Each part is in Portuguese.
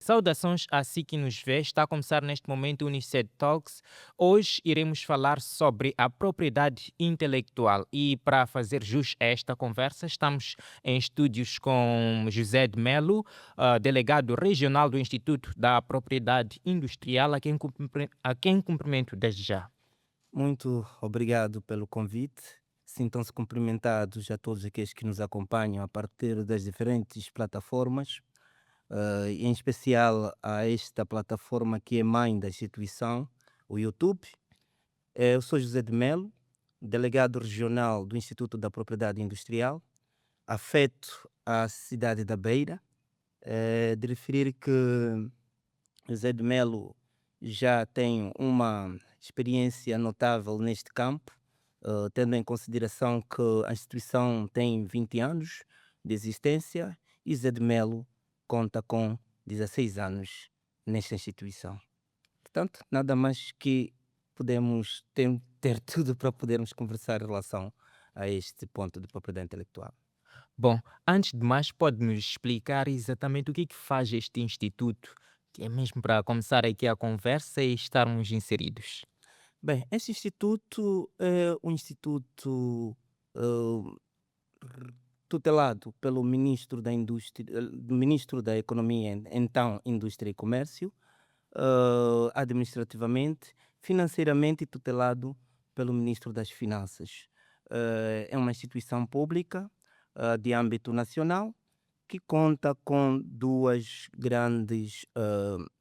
Saudações a si que nos vê. Está a começar neste momento o Uniced Talks. Hoje iremos falar sobre a propriedade intelectual e para fazer jus a esta conversa estamos em estúdios com José de Melo, delegado regional do Instituto da Propriedade Industrial, a quem cumprimento desde já. Muito obrigado pelo convite. Sintam-se cumprimentados a todos aqueles que nos acompanham a partir das diferentes plataformas, em especial a esta plataforma que é mãe da instituição, o YouTube. Eu sou José de Melo, delegado regional do Instituto da Propriedade Industrial, afeto à cidade da Beira. De referir que José de Melo já tem uma experiência notável neste campo, tendo em consideração que a instituição tem 20 anos de existência e José de Melo conta com 16 anos nesta instituição. Portanto, nada mais que podemos ter tudo para podermos conversar em relação a este ponto de propriedade intelectual. Bom, antes de mais, pode-nos explicar exatamente o que faz este instituto, que é mesmo para começar aqui a conversa e estarmos inseridos. Bem, este instituto é um instituto eh, tutelado pelo ministro da Indústria, ministro da Economia, então Indústria e Comércio, administrativamente, financeiramente tutelado pelo ministro das Finanças. É uma instituição pública de âmbito nacional que conta com duas grandes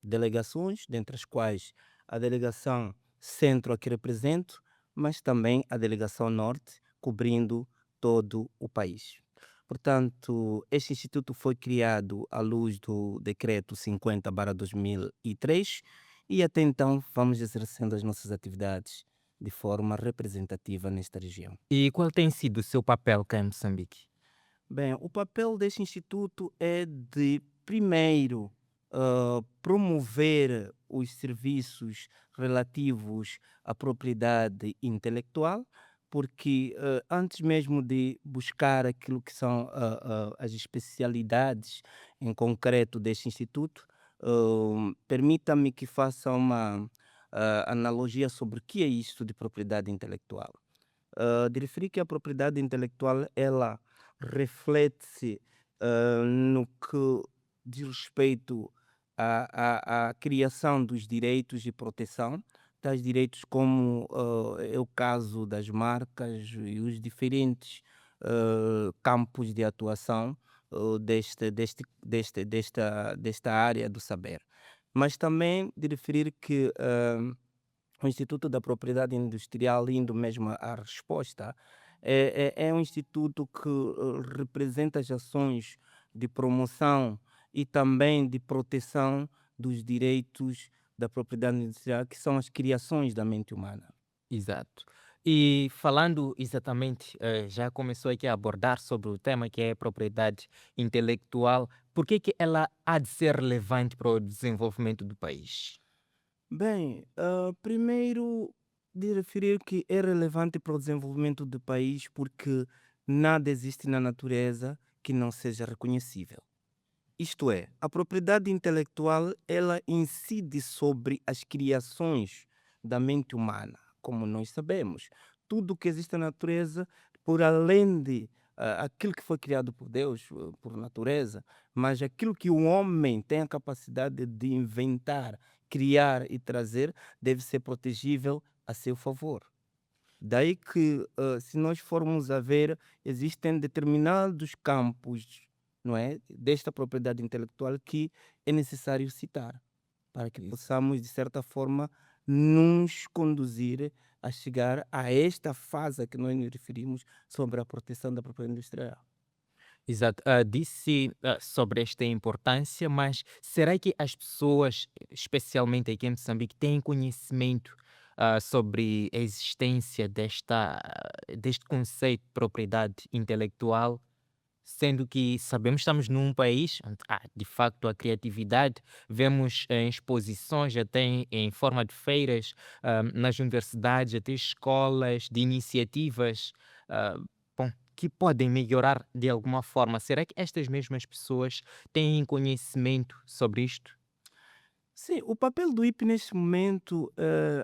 delegações, dentre as quais a delegação centro a que represento, mas também a delegação norte, cobrindo todo o país. Portanto, este instituto foi criado à luz do decreto 50/2003 e até então vamos exercendo as nossas atividades de forma representativa nesta região. E qual tem sido o seu papel cá em Moçambique? Bem, o papel deste instituto é de, primeiro, promover os serviços relativos à propriedade intelectual, porque antes mesmo de buscar aquilo que são as especialidades em concreto deste instituto, permita-me que faça uma analogia sobre o que é isto de propriedade intelectual. De referir que a propriedade intelectual ela reflete-se no que diz respeito à criação dos direitos de proteção, tais direitos como é o caso das marcas e os diferentes campos de atuação desta área do saber. Mas também de referir que o Instituto da Propriedade Industrial, indo mesmo à resposta, é um instituto que representa as ações de promoção e também de proteção dos direitos da propriedade industrial, que são as criações da mente humana. Exato. E falando exatamente, já começou aqui a abordar sobre o tema que é a propriedade intelectual, por que ela há de ser relevante para o desenvolvimento do país? Bem, primeiro de referir que é relevante para o desenvolvimento do país porque nada existe na natureza que não seja reconhecível. Isto é, a propriedade intelectual ela incide sobre as criações da mente humana, como nós sabemos. Tudo o que existe na natureza, por além de aquilo que foi criado por Deus, por natureza, mas aquilo que o homem tem a capacidade de inventar, criar e trazer, deve ser protegível a seu favor. Daí que, se nós formos a ver, existem determinados campos, não é, desta propriedade intelectual que é necessário citar, para que Ex- possamos, de certa forma, nos conduzir a chegar a esta fase a que nós nos referimos sobre a proteção da propriedade industrial. Exato. Disse sobre esta importância, mas será que as pessoas, especialmente aqui em Moçambique, têm conhecimento sobre a existência deste conceito de propriedade intelectual? Sendo que sabemos que estamos num país onde há, de facto, a criatividade, vemos em exposições, até em forma de feiras, nas universidades, até escolas, de iniciativas, ah, bom, que podem melhorar de alguma forma. Será que estas mesmas pessoas têm conhecimento sobre isto? Sim, o papel do IP neste momento,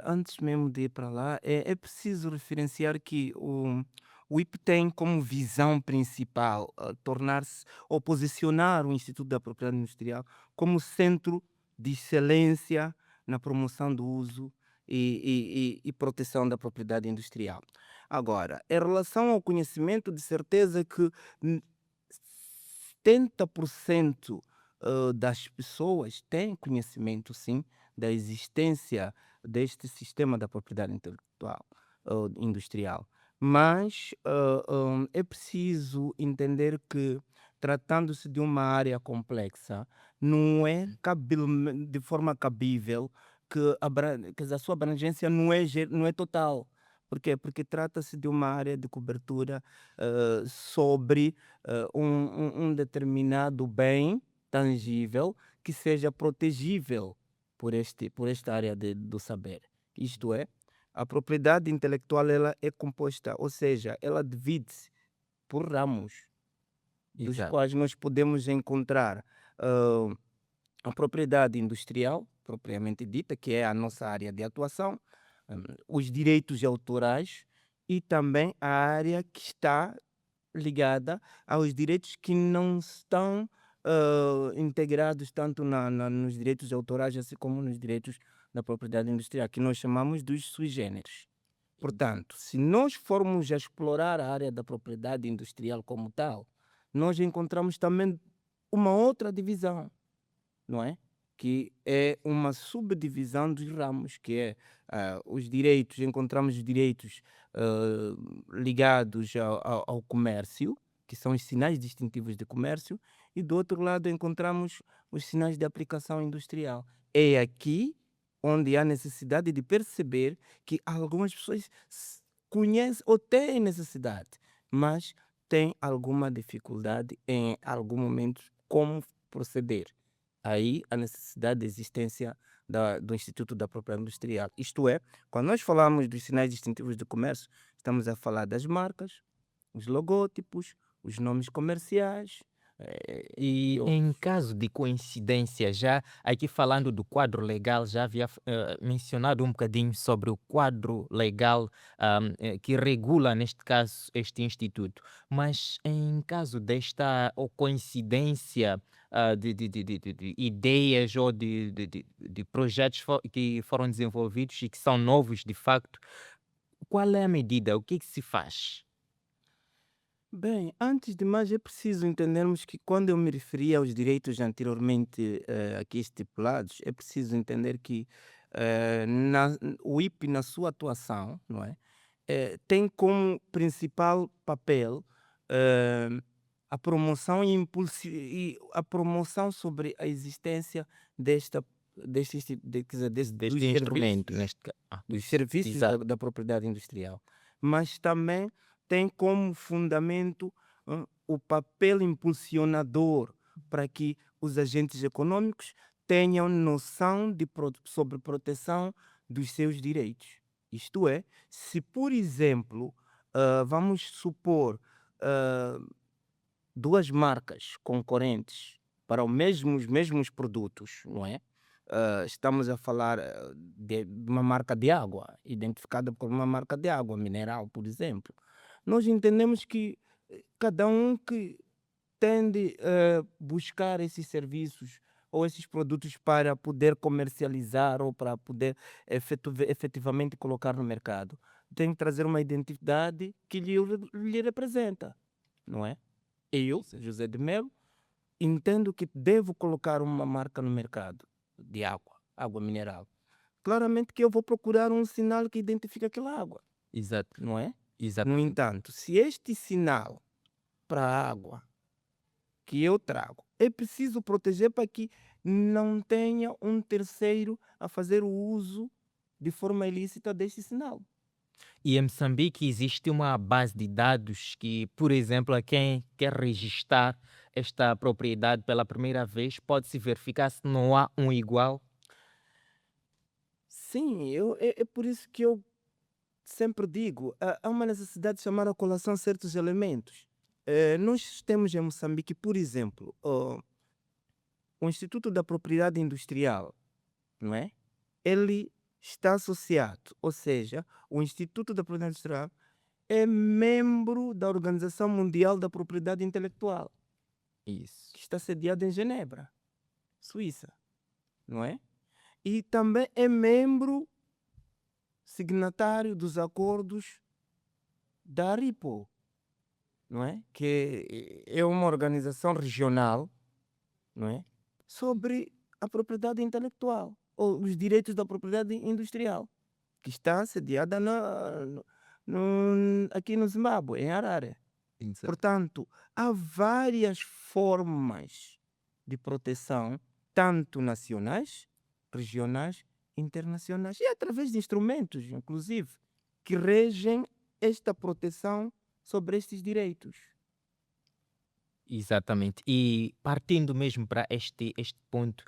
antes mesmo de ir para lá, é preciso referenciar que o IP tem como visão principal tornar-se ou posicionar o Instituto da Propriedade Industrial como centro de excelência na promoção do uso e proteção da propriedade industrial. Agora, em relação ao conhecimento, de certeza que hum, 70% das pessoas têm conhecimento, sim, da existência deste sistema da propriedade intelectual industrial. Mas é preciso entender que, tratando-se de uma área complexa, não é de forma cabível que, quer dizer, a sua abrangência não é total. Por quê? Porque trata-se de uma área de cobertura sobre um determinado bem tangível que seja protegível por esta área do saber. Isto é, a propriedade intelectual ela é composta, ou seja, ela divide-se por ramos, dos Exato. quais nós podemos encontrar ah, a propriedade industrial, propriamente dita, que é a nossa área de atuação, os direitos autorais e também a área que está ligada aos direitos que não estão integrados tanto nos direitos autorais, assim como nos direitos da propriedade industrial, que nós chamamos dos sui generis. Portanto, se nós formos a explorar a área da propriedade industrial como tal, nós encontramos também uma outra divisão, não é? Que é uma subdivisão dos ramos, que é os direitos, encontramos os direitos ligados ao comércio, que são os sinais distintivos de comércio, e do outro lado encontramos os sinais de aplicação industrial. É aqui onde há necessidade de perceber que algumas pessoas conhecem ou têm necessidade, mas têm alguma dificuldade em algum momento como proceder. Aí a necessidade de existência do Instituto da Propriedade Industrial. Isto é, quando nós falamos dos sinais distintivos de comércio, estamos a falar das marcas, os logótipos, os nomes comerciais e E em outros. caso de coincidência, já aqui falando do quadro legal, já havia mencionado um bocadinho sobre o quadro legal que regula, neste caso, este instituto. Mas em caso desta ou coincidência de ideias ou de projetos que foram desenvolvidos e que são novos de facto, qual é a medida? O que é que se faz? Bem, antes de mais é preciso entendermos que quando eu me referi aos direitos anteriormente aqui estipulados, é preciso entender que o IP na sua atuação, não é? Tem como principal papel eh, a promoção e a promoção sobre a existência desta, quer dizer, Deste instrumento, neste caso. dos serviços Exato. da propriedade industrial, mas também tem como fundamento o papel impulsionador para que os agentes econômicos tenham noção sobre proteção dos seus direitos. Isto é, se por exemplo, vamos supor ah, duas marcas concorrentes para os mesmos produtos, não é? Estamos a falar de uma marca de água, identificada por uma marca de água mineral, por exemplo. Nós entendemos que cada um que tende a buscar esses serviços ou esses produtos para poder comercializar ou para poder efetivamente colocar no mercado, tem que trazer uma identidade que lhe representa, não é? Eu, José de Melo, entendo que devo colocar uma marca no mercado de água, água mineral. Claramente que eu vou procurar um sinal que identifique aquela água, Exato, não é? No exatamente. entanto, se este sinal para a água que eu trago é preciso proteger para que não tenha um terceiro a fazer o uso de forma ilícita deste sinal. E em Moçambique existe uma base de dados que, por exemplo, a quem quer registar esta propriedade pela primeira vez, pode-se verificar se não há um igual. Sim, é por isso que eu sempre digo, há uma necessidade de chamar a colação certos elementos. Nós temos em Moçambique, por exemplo, o Instituto da Propriedade Industrial. não é? Ele está associado, ou seja, o Instituto da Propriedade Industrial é membro da Organização Mundial da Propriedade Intelectual, Isso. que está sediada em Genebra, Suíça, não é? E também é membro signatário dos acordos da ARIPO, não é? Que é uma organização regional, não é? Sobre a propriedade intelectual ou os direitos da propriedade industrial, que está sediada aqui no Zimbábue, em Harare. Exato. Portanto, há várias formas de proteção, tanto nacionais, regionais, internacionais, e através de instrumentos, inclusive, que regem esta proteção sobre estes direitos. Exatamente. E partindo mesmo para este ponto,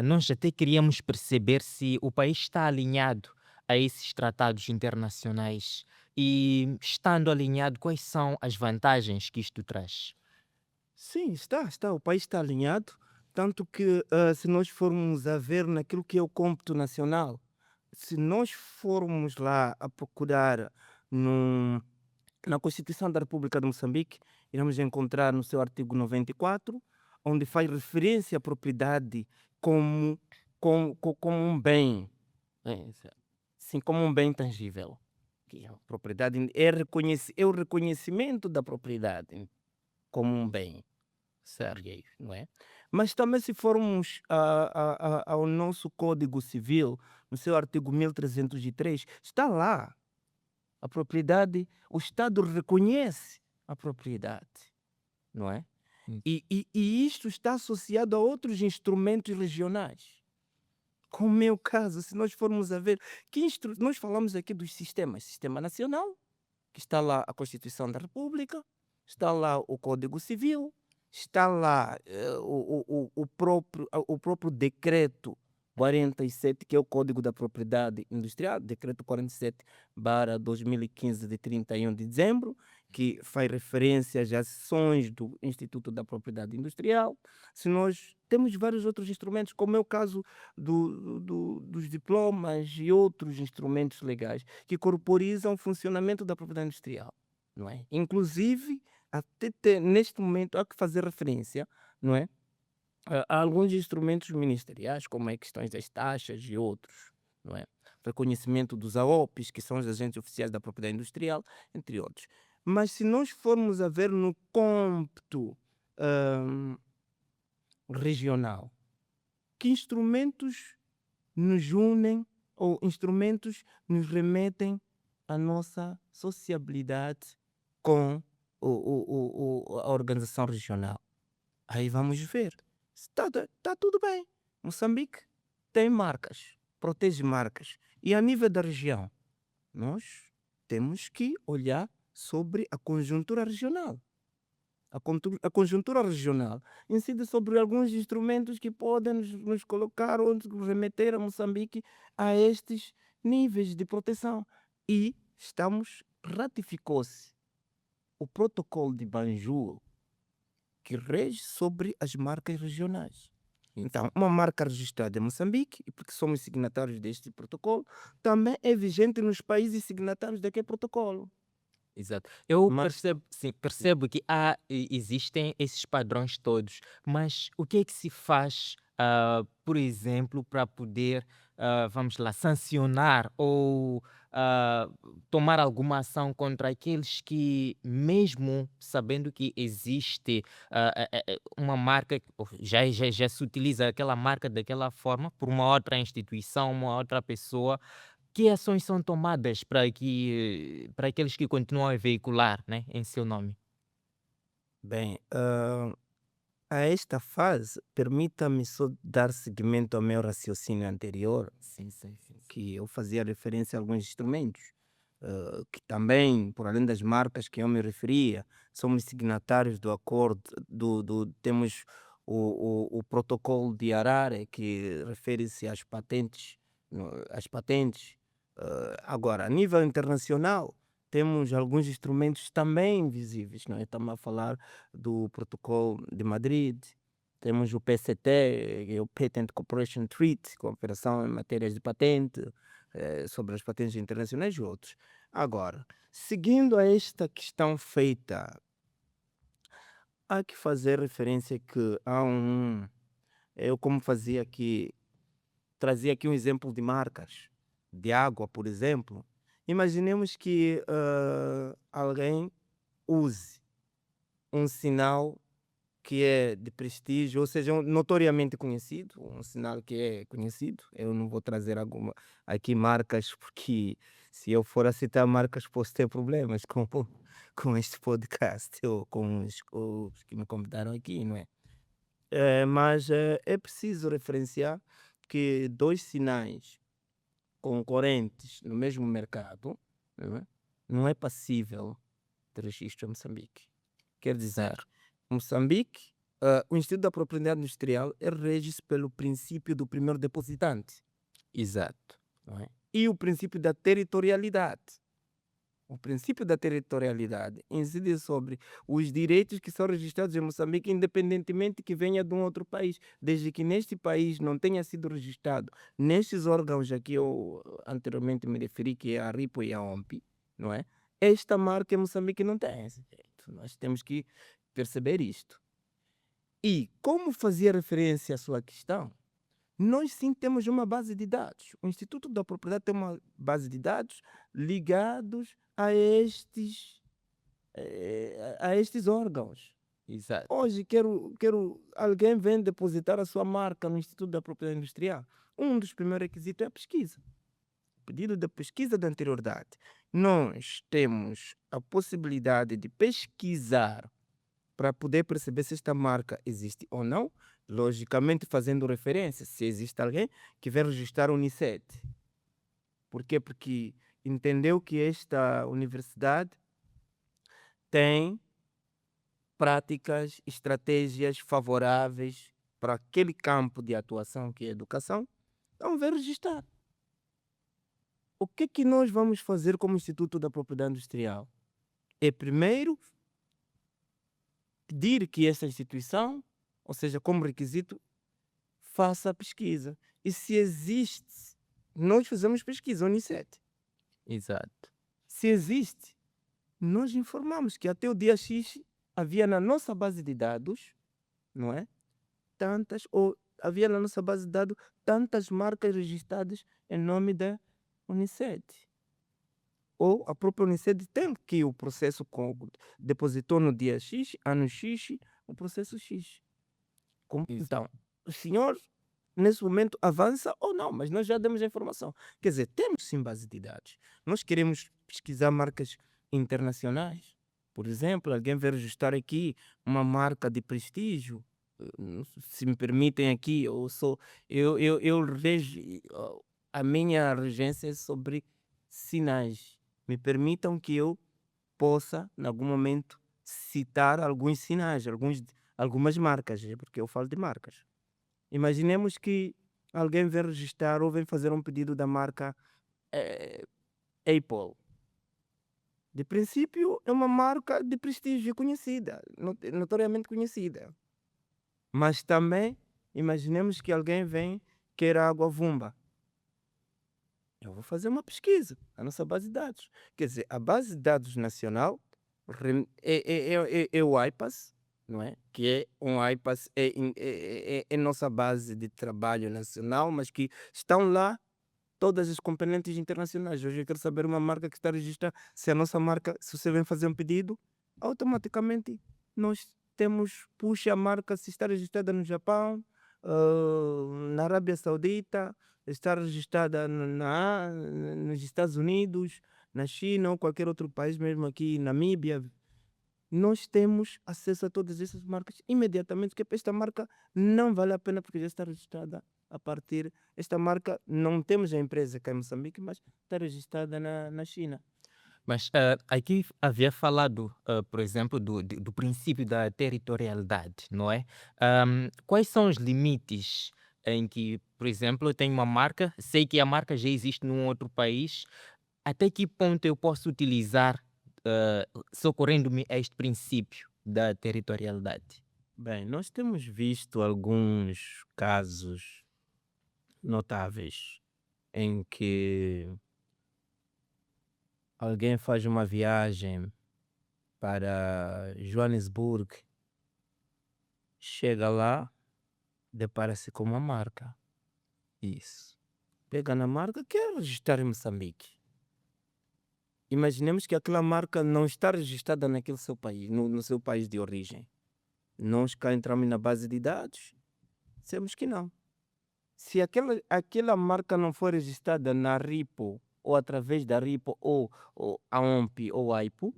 nós até queríamos perceber se o país está alinhado a esses tratados internacionais e, estando alinhado, quais são as vantagens que isto traz? Sim, está. O país está alinhado, tanto que se nós formos a ver naquilo que é o cômputo nacional, se nós formos lá a procurar no, na Constituição da República de Moçambique, iremos encontrar no seu artigo 94, onde faz referência à propriedade como, como um bem, sim, como um bem tangível. Que a propriedade é o reconhecimento da propriedade como um bem, certo? Não é? Mas também se formos ao nosso Código Civil, no seu artigo 1303, está lá a propriedade, o Estado reconhece a propriedade, não é? Hum. E isto está associado a outros instrumentos regionais. Como é o caso, se nós formos a ver, nós falamos aqui dos sistemas, Sistema Nacional, que está lá a Constituição da República, está lá o Código Civil, está lá o próprio decreto 47, que é o Código da Propriedade Industrial, decreto 47/2015 de 31 de dezembro, que faz referência às ações do Instituto da Propriedade Industrial. Se nós temos vários outros instrumentos, como é o caso dos diplomas e outros instrumentos legais que corporizam o funcionamento da propriedade industrial, não é? Inclusive, neste momento, há que fazer referência, não é? Há alguns instrumentos ministeriais, como é questões das taxas e outros, não é? Reconhecimento dos AOPs, que são os agentes oficiais da propriedade industrial, entre outros. Mas se nós formos a ver no cômputo hum, regional, que instrumentos nos unem ou instrumentos nos remetem à nossa sociabilidade com a organização regional? Aí vamos ver. Está tudo bem. Moçambique tem marcas, protege marcas. E a nível da região, nós temos que olhar sobre a conjuntura regional. A conjuntura regional incide sobre alguns instrumentos que podem nos colocar ou nos remeter a Moçambique a estes níveis de proteção. E ratificou-se o protocolo de Banjul, que rege sobre as marcas regionais. Então, uma marca registrada em Moçambique, e porque somos signatários deste protocolo, também é vigente nos países signatários daquele protocolo. Exato. Eu Mas, percebo, sim, percebo que existem esses padrões todos, mas o que é que se faz, por exemplo, para poder, vamos lá, sancionar ou ah, tomar alguma ação contra aqueles que, mesmo sabendo que existe uma marca, ou já se utiliza aquela marca daquela forma por uma outra instituição, uma outra pessoa, que ações são tomadas para aqueles que continuam a veicular, né, em seu nome? bem, a esta fase, permita-me só dar seguimento ao meu raciocínio anterior, Sim, sim, sim, sim. que eu fazia referência a alguns instrumentos, que também, por além das marcas que eu me referia, somos signatários do acordo, temos o protocolo de Harare, que refere-se às patentes, às patentes. Agora, a nível internacional, temos alguns instrumentos também visíveis, não é? Estamos a falar do protocolo de Madrid, Temos o PCT, que é o Patent Corporation Treaty, cooperação em matérias de patente, sobre as patentes internacionais e outros. Agora, seguindo a esta questão feita, há que fazer referência que há eu como fazia aqui, trazia aqui um exemplo de marcas, de água, por exemplo. Imaginemos que alguém use um sinal que é de prestígio, ou seja, notoriamente conhecido, um sinal que é conhecido. Eu não vou trazer aqui marcas, porque se eu for a citar marcas, posso ter problemas com este podcast ou com os que me convidaram aqui, não é? Mas é preciso referenciar que dois sinais concorrentes no mesmo mercado, não é passível de registro em Moçambique. Quer dizer, Moçambique, o Instituto da Propriedade Industrial rege-se pelo princípio do primeiro depositante, Exato. não é? E o princípio da territorialidade. O princípio da territorialidade incide sobre os direitos que são registrados em Moçambique, independentemente que venha de um outro país, desde que neste país não tenha sido registrado nestes órgãos a que eu anteriormente me referi, que é a RIPO e a OMPI, não é? Esta marca em Moçambique não tem esse direito. Nós temos que perceber isto. E como fazia referência à sua questão, nós sim temos uma base de dados. O Instituto da Propriedade tem uma base de dados ligados a estes órgãos. Exato. Hoje alguém vem depositar a sua marca no Instituto da Propriedade Industrial. Um dos primeiros requisitos é a pesquisa. Pedido de pesquisa da anterioridade. Nós temos a possibilidade de pesquisar para poder perceber se esta marca existe ou não, logicamente fazendo referência se existe alguém que vai registrar a Uniced. Por quê? Porque entendeu que esta universidade tem práticas, estratégias favoráveis para aquele campo de atuação que é a educação, então vai registrar. O que é que nós vamos fazer como Instituto da Propriedade Industrial? É primeiro pedir que essa instituição, ou seja, como requisito, faça a pesquisa. E se existe, nós fazemos pesquisa, Unicef. Exato. Se existe, nós informamos que até o dia X havia na nossa base de dados, não é? Havia na nossa base de dados tantas marcas registradas em nome da Unicef. Ou a própria Unicef tem que o processo depositou no dia X, ano X, o processo X. Então, o senhor nesse momento avança ou não, mas nós já demos a informação. Quer dizer, temos sim base de dados. Nós queremos pesquisar marcas internacionais. Por exemplo, alguém vai registrar aqui uma marca de prestígio. Se me permitem aqui, eu rejo, a minha regência é sobre sinais. Me permitam que eu possa, em algum momento, citar alguns sinais, algumas marcas, porque eu falo de marcas. Imaginemos que alguém vem registrar ou vem fazer um pedido da marca Apple. De princípio, é uma marca de prestígio conhecida, notoriamente conhecida. Mas também, imaginemos que alguém vem quer água Vumba. Eu vou fazer uma pesquisa na nossa base de dados. Quer dizer, a base de dados nacional é o IPAS, não é? Que é um IPAS, é nossa base de trabalho nacional, mas que estão lá todas as componentes internacionais. Hoje eu quero saber uma marca que está registrada, se a nossa marca, se você vem fazer um pedido, automaticamente nós puxa a marca se está registrada no Japão, na Arábia Saudita, está registrada nos Estados Unidos, na China ou qualquer outro país, mesmo aqui, Namíbia. Nós temos acesso a todas essas marcas imediatamente, porque esta marca não vale a pena porque já está registrada a partir. Esta marca, não temos a empresa cá em Moçambique, mas está registrada na China. Mas aqui havia falado, por exemplo, do princípio da territorialidade, não é? Quais são os limites em que, por exemplo, eu tenho uma marca, sei que a marca já existe num outro país, até que ponto eu posso utilizar, socorrendo-me a este princípio da territorialidade? Bem, nós temos visto alguns casos notáveis em que alguém faz uma viagem para Joanesburgo, chega lá, depara-se com uma marca. Isso. Pega na marca, quer registrar em Moçambique. Imaginemos que aquela marca não está registrada naquele seu país, no seu país de origem. Nós cá entramos na base de dados, dissemos que não. Se aquela marca não for registrada na RIPO, ou através da RIPO, ou a OMP ou a AIPO,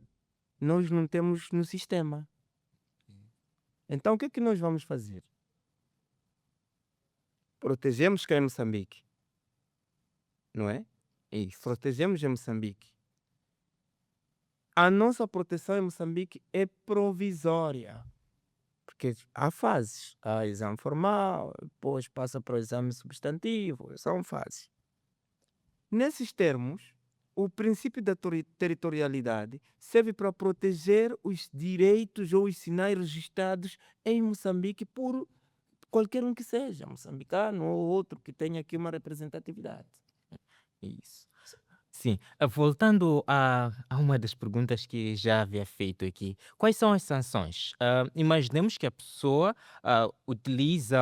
nós não temos no sistema. Então o que é que nós vamos fazer? Protegemos cá em Moçambique, não é? E protegemos em Moçambique. A nossa proteção em Moçambique é provisória, porque há fases. Há exame formal, depois passa para o exame substantivo, são fases. Nesses termos, o princípio da territorialidade serve para proteger os direitos ou os sinais registrados em Moçambique por qualquer um que seja, moçambicano ou outro que tenha aqui uma representatividade. Isso. Sim, voltando a uma das perguntas que já havia feito aqui, quais são as sanções? Imaginemos que a pessoa utiliza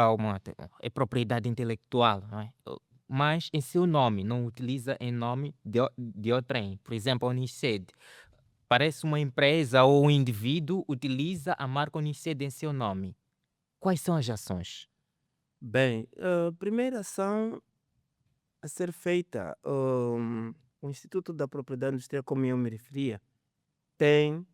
é propriedade intelectual, não é? Mas em seu nome, não utiliza em nome de outrem. Por exemplo, a Uniced. Parece uma empresa ou um indivíduo utiliza a marca Uniced em seu nome. Quais são as ações? Bem, a primeira ação a ser feita, o Instituto da Propriedade Industrial, como eu me referia, tem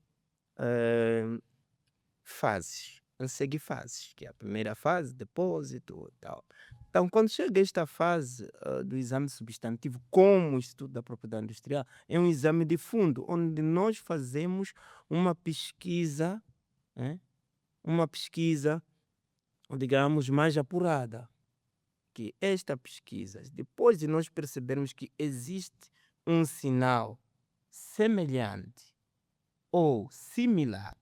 fases. Ele segue fases, que é a primeira fase, depósito e tal. Então, quando chega esta fase do exame substantivo, como o Instituto da Propriedade Industrial, é um exame de fundo, onde nós fazemos uma pesquisa, né? Uma pesquisa, digamos, mais apurada. Que esta pesquisa, depois de nós percebermos que existe um sinal semelhante ou similar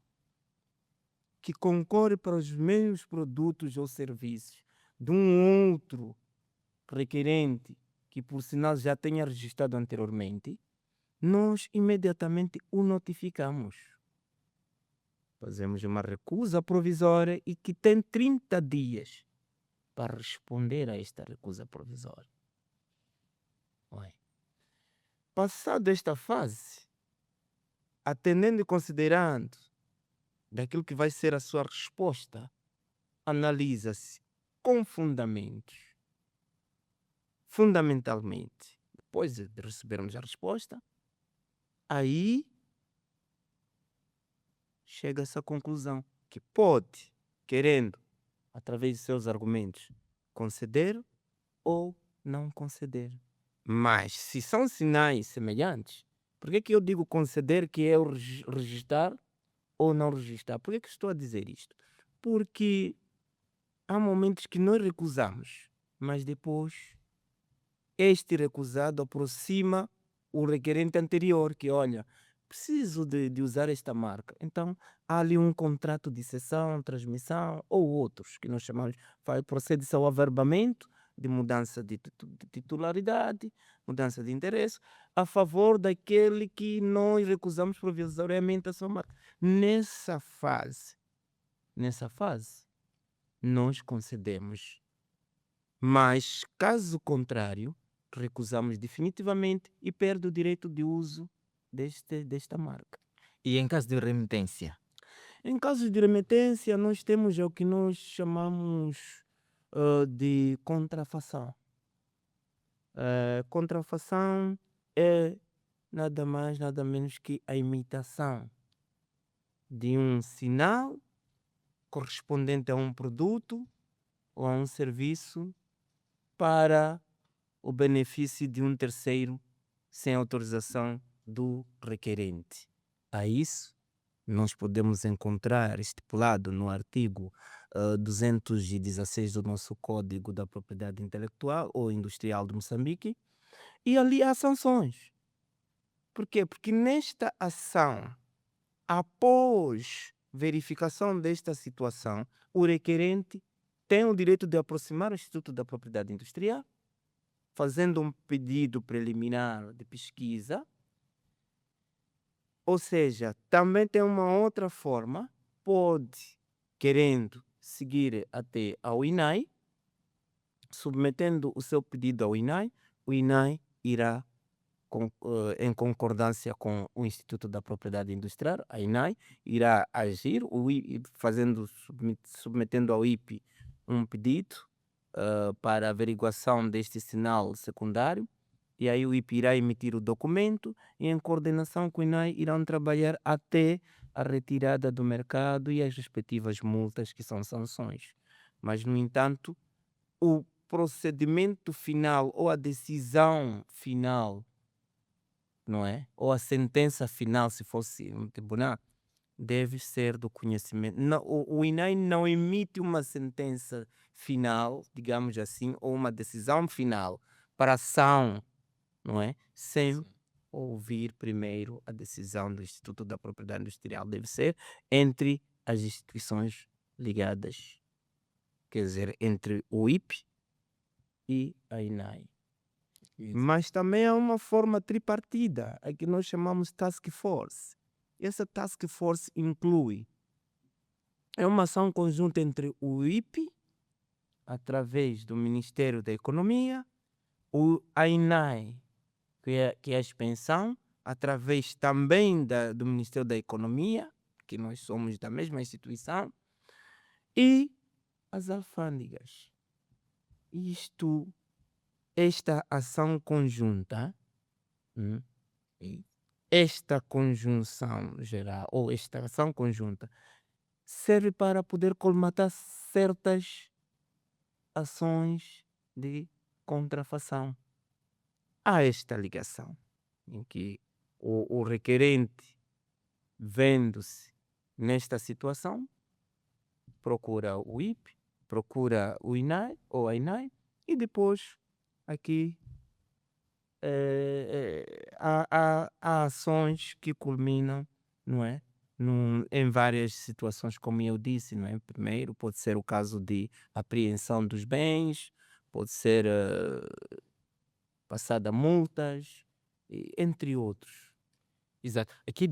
que concorre para os mesmos produtos ou serviços de um outro requerente que por sinal já tenha registrado anteriormente, nós imediatamente o notificamos. Fazemos uma recusa provisória e que tem 30 dias para responder a esta recusa provisória. Oi. Passada esta fase, atendendo e considerando daquilo que vai ser a sua resposta, analisa-se com fundamentos, fundamentalmente, depois de recebermos a resposta, aí chega-se à conclusão que pode, querendo, através de seus argumentos, conceder ou não conceder. Mas, se são sinais semelhantes, por que que eu digo conceder, que é o registrar ou não registrar? Por que que estou a dizer isto? Porque há momentos que nós recusamos, mas depois este recusado aproxima o requerente anterior, que olha, preciso de usar esta marca. Então, há ali um contrato de cessão, transmissão ou outros, que nós chamamos, procede-se ao averbamento de mudança de titularidade, mudança de interesse, a favor daquele que nós recusamos provisoriamente a sua marca. Nessa fase, nós concedemos, mas caso contrário, recusamos definitivamente e perde o direito de uso desta marca. E em caso de remitência? Em casos de remetência, nós temos o que nós chamamos de contrafação. Contrafação é nada mais, nada menos que a imitação de um sinal correspondente a um produto ou a um serviço para o benefício de um terceiro sem autorização do requerente. A isso, nós podemos encontrar estipulado no artigo 216 do nosso Código da Propriedade Intelectual ou Industrial de Moçambique, e ali há sanções. Por quê? Porque nesta ação, após verificação desta situação, o requerente tem o direito de aproximar o Instituto da Propriedade Industrial, fazendo um pedido preliminar de pesquisa, ou seja, também tem uma outra forma, pode, querendo seguir até ao INAI, submetendo o seu pedido ao INAI, o INAI irá, em concordância com o Instituto da Propriedade Industrial, a INAI, irá agir, submetendo ao IP um pedido para averiguação deste sinal secundário, e aí o IP irá emitir o documento e em coordenação com o INAI irão trabalhar até a retirada do mercado e as respectivas multas que são sanções. Mas, no entanto, o procedimento final ou a decisão final, não é? Ou a sentença final, se fosse um tribunal, deve ser do conhecimento. O INAI não emite uma sentença final, digamos assim, ou uma decisão final para ação, não é? Sem Sim. ouvir primeiro a decisão do Instituto da Propriedade Industrial. Deve ser entre as instituições ligadas, quer dizer, entre o IP e a INAI. Isso. Mas também há uma forma tripartida, a que nós chamamos task force. Essa task force inclui uma ação conjunta entre o IP, através do Ministério da Economia, a INAI, que é a expensão, através também do Ministério da Economia, que nós somos da mesma instituição, e as alfândegas. Esta ação conjunta, esta conjunção geral, ou esta ação conjunta, serve para poder colmatar certas ações de contrafação. Há esta ligação em que o requerente, vendo-se nesta situação, procura o IP, procura o INAI ou a INAI, e depois aqui há ações que culminam, não é? Em várias situações, como eu disse, não é? Primeiro, pode ser o caso de apreensão dos bens, pode ser passada multas, entre outros. Exato. Aqui,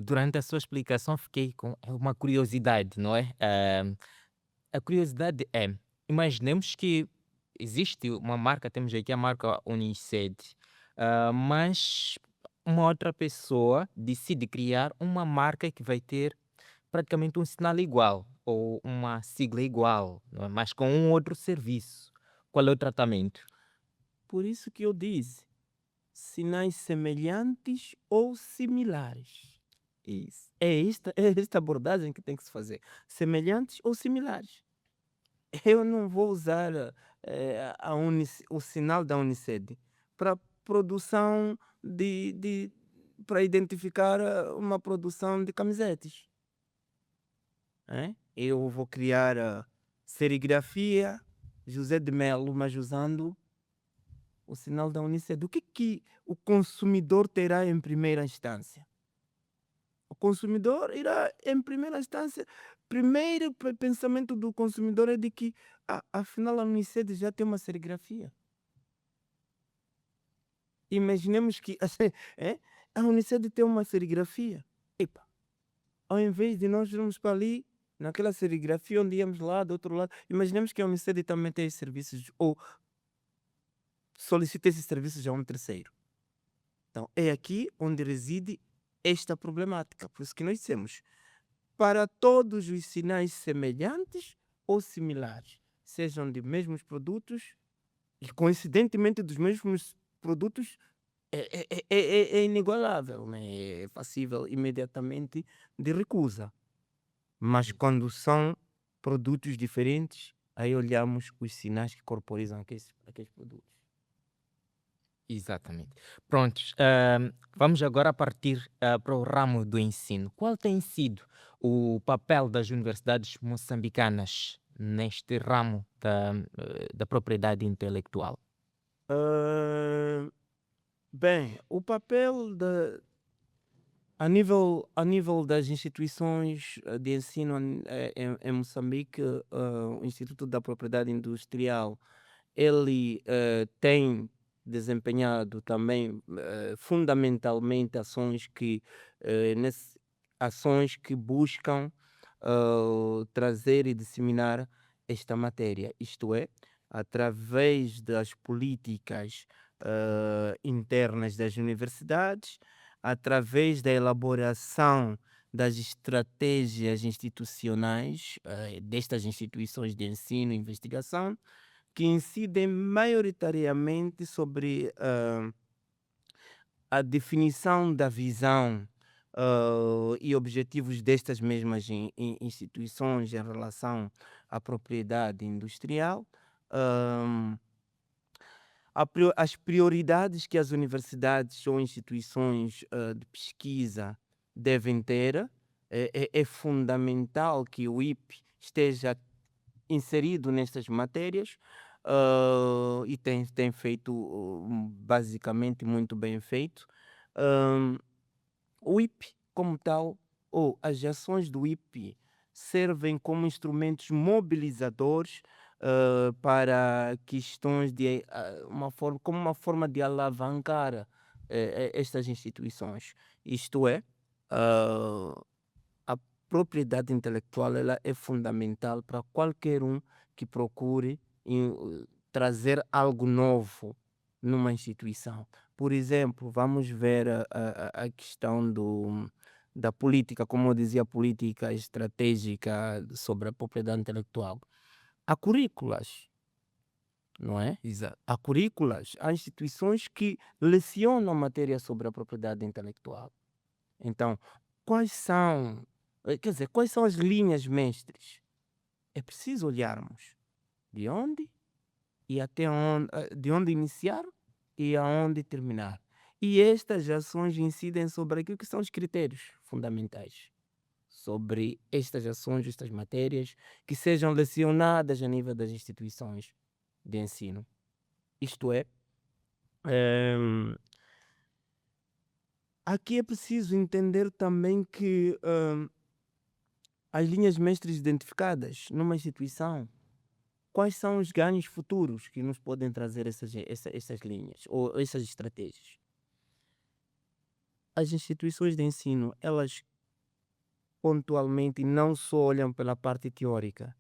durante a sua explicação, fiquei com uma curiosidade, não é? A curiosidade é, imaginemos que existe uma marca, temos aqui a marca Uniced, mas uma outra pessoa decide criar uma marca que vai ter praticamente um sinal igual ou uma sigla igual, não é? Mas com um outro serviço. Qual é o tratamento? Por isso que eu disse, sinais semelhantes ou similares. Isso. É esta abordagem que tem que se fazer. Semelhantes ou similares. Eu não vou usar o sinal da Uniced para produção para identificar uma produção de camisetes. Eu vou criar a serigrafia José de Melo, mas usando o sinal da Uniced. O que o consumidor terá em primeira instância? O consumidor irá, em primeira instância, primeiro pensamento do consumidor é de que, afinal, a Uniced já tem uma serigrafia. Imaginemos que a Uniced tem uma serigrafia. Epa, ao invés de nós irmos para ali, naquela serigrafia onde íamos lá do outro lado, imaginemos que a Uniced também tem esses serviços, ou solicita esses serviços a um terceiro. Então, é aqui onde reside esta problemática. Por isso que nós dissemos, para todos os sinais semelhantes ou similares, sejam de mesmos produtos, e coincidentemente dos mesmos produtos, é inigualável, né? É passível imediatamente de recusa. Mas quando são produtos diferentes, aí olhamos os sinais que corporizam aqueles produtos. Exatamente. Prontos, vamos agora partir para o ramo do ensino. Qual tem sido o papel das universidades moçambicanas neste ramo da propriedade intelectual? Bem, o papel A nível das instituições de ensino em Moçambique, o Instituto da Propriedade Industrial, ele tem desempenhado também fundamentalmente ações que buscam trazer e disseminar esta matéria, isto é, através das políticas internas das universidades, através da elaboração das estratégias institucionais destas instituições de ensino e investigação, que incidem maioritariamente sobre a definição da visão e objetivos destas mesmas instituições em relação à propriedade industrial, ah, as prioridades que as universidades ou instituições de pesquisa devem ter. É fundamental que o IP esteja inserido nestas matérias e tem feito basicamente muito bem feito. Hum, o IP, como tal, ou as ações do IP, servem como instrumentos mobilizadores para questões de como uma forma de alavancar estas instituições. Isto é, ah, a propriedade intelectual ela é fundamental para qualquer um que procure trazer algo novo numa instituição. Por exemplo, vamos ver a questão da política, como eu dizia, política estratégica sobre a propriedade intelectual. Há currículas, não é? Exato. Há currículas, há instituições que lecionam matéria sobre a propriedade intelectual. Então, quais são as linhas mestres? É preciso olharmos de onde e até onde, de onde iniciar e aonde terminar. E estas ações incidem sobre aquilo que são os critérios fundamentais sobre estas ações, estas matérias que sejam lecionadas a nível das instituições de ensino. Isto é, em, aqui é preciso entender também que as linhas mestres identificadas numa instituição, quais são os ganhos futuros que nos podem trazer essas linhas ou essas estratégias? As instituições de ensino, elas pontualmente não só olham pela parte teórica,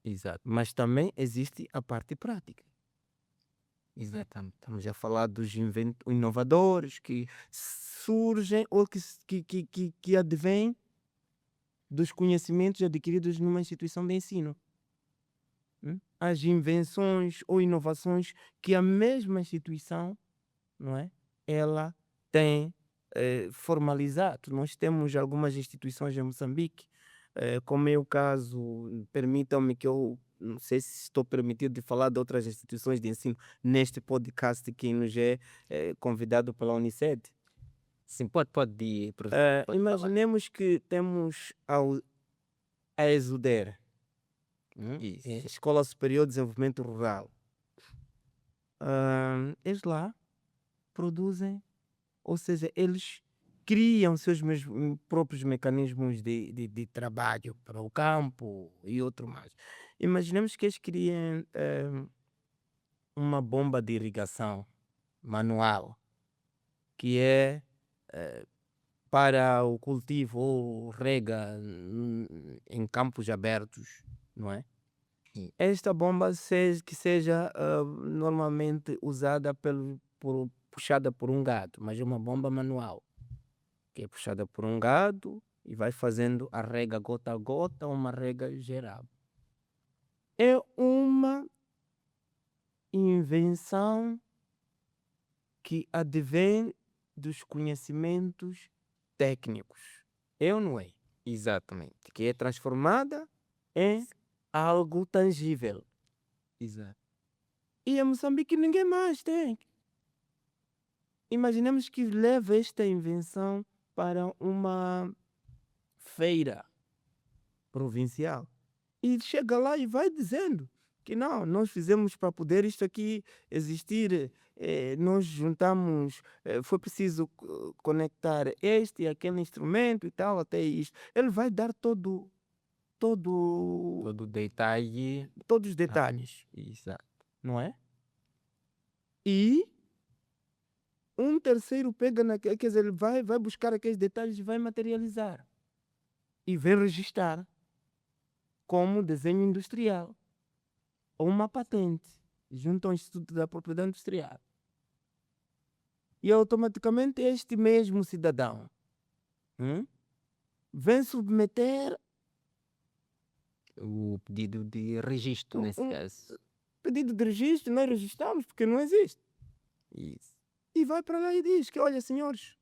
Exato. mas também existe a parte prática. Exatamente. Estamos a falar dos inovadores que surgem ou que advêm dos conhecimentos adquiridos numa instituição de ensino. As invenções ou inovações que a mesma instituição, não é? Ela tem formalizado. Nós temos algumas instituições em Moçambique, como é o caso, permitam-me que eu não sei se estou permitido de falar de outras instituições de ensino neste podcast que nos é convidado pela Uniced. Sim, pode falar. Imaginemos que temos a ESUDER, Isso. Escola Superior de Desenvolvimento Rural. Eles lá produzem, ou seja, eles criam seus próprios mecanismos de trabalho para o campo e outro mais. Imaginemos que eles criem uma bomba de irrigação manual, que é para o cultivo ou rega em campos abertos, não é? Sim. Esta bomba que seja normalmente usada puxada por um gado, mas é uma bomba manual, que é puxada por um gado e vai fazendo a rega gota a gota, uma rega geral. É uma invenção que advém dos conhecimentos técnicos. É ou não é? Exatamente. Que é transformada em algo tangível. Exato. E em Moçambique ninguém mais tem. Imaginemos que leva esta invenção para uma feira provincial e chega lá e vai dizendo que não, nós fizemos para poder isto aqui existir, nós juntamos, foi preciso conectar este e aquele instrumento e tal, até isto. Ele vai dar todo, Todo o detalhe. todos os Ah, detalhes, exato. não é? E um terceiro pega quer dizer, ele vai buscar aqueles detalhes e vai materializar e vem registrar como desenho industrial ou uma patente junto ao Instituto da Propriedade Industrial. E automaticamente este mesmo cidadão, vem submeter O pedido de registro, um, nesse um caso. pedido de registro, nós registramos porque não existe. Isso. E vai para lá e diz que, olha, senhores,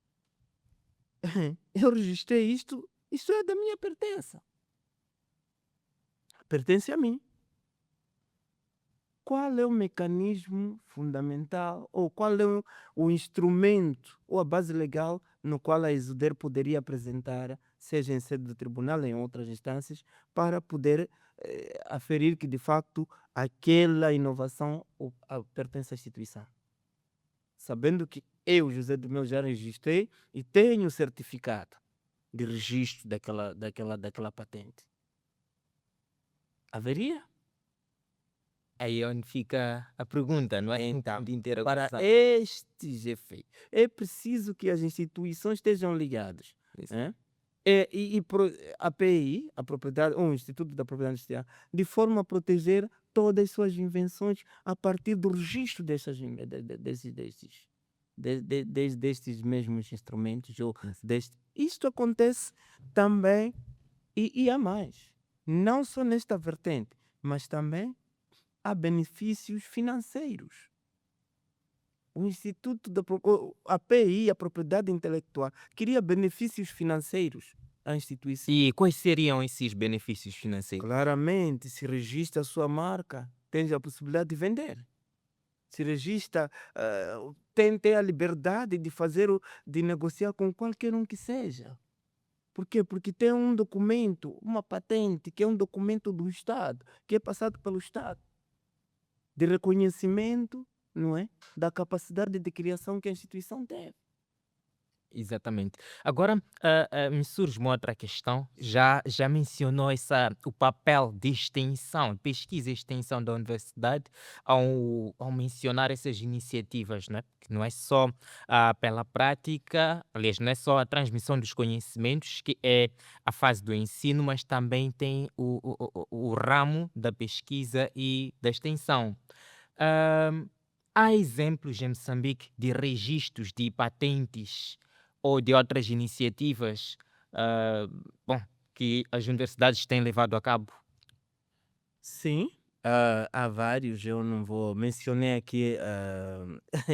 eu registrei isto é da minha pertença. Pertence a mim. Qual é o mecanismo fundamental ou qual é o instrumento ou a base legal no qual a Exuder poderia apresentar, seja em sede do tribunal, em outras instâncias, para poder aferir que de facto aquela inovação pertence à instituição? Sabendo que eu, José do Meu, já registrei e tenho certificado de registro daquela patente. Haveria? Aí é onde fica a pergunta, não é? Então, De para interrogação. estes efeitos, é preciso que as instituições estejam ligadas. Isso. Né? A PI, a propriedade, o Instituto da Propriedade Industrial, de forma a proteger todas as suas invenções a partir do registro destes mesmos instrumentos. Isto acontece também, e há mais, não só nesta vertente, mas também há benefícios financeiros. O Instituto a PI, a propriedade intelectual, cria benefícios financeiros à instituição. E quais seriam esses benefícios financeiros? Claramente, se registra a sua marca, tem a possibilidade de vender. Se registra, tem a liberdade de de negociar com qualquer um que seja. Por quê? Porque tem um documento, uma patente, que é um documento do Estado, que é passado pelo Estado, de reconhecimento, não é? Da capacidade de criação que a instituição teve. Exatamente. Agora, me surge uma outra questão. Já mencionou o papel de extensão, pesquisa e extensão da universidade ao mencionar essas iniciativas, né? Que não é só pela prática, aliás, não é só a transmissão dos conhecimentos, que é a fase do ensino, mas também tem o ramo da pesquisa e da extensão. Ahm, Há exemplos em Moçambique de registros de patentes ou de outras iniciativas, ah, bom, que as universidades têm levado a cabo? Sim, há vários, eu não vou mencionei aqui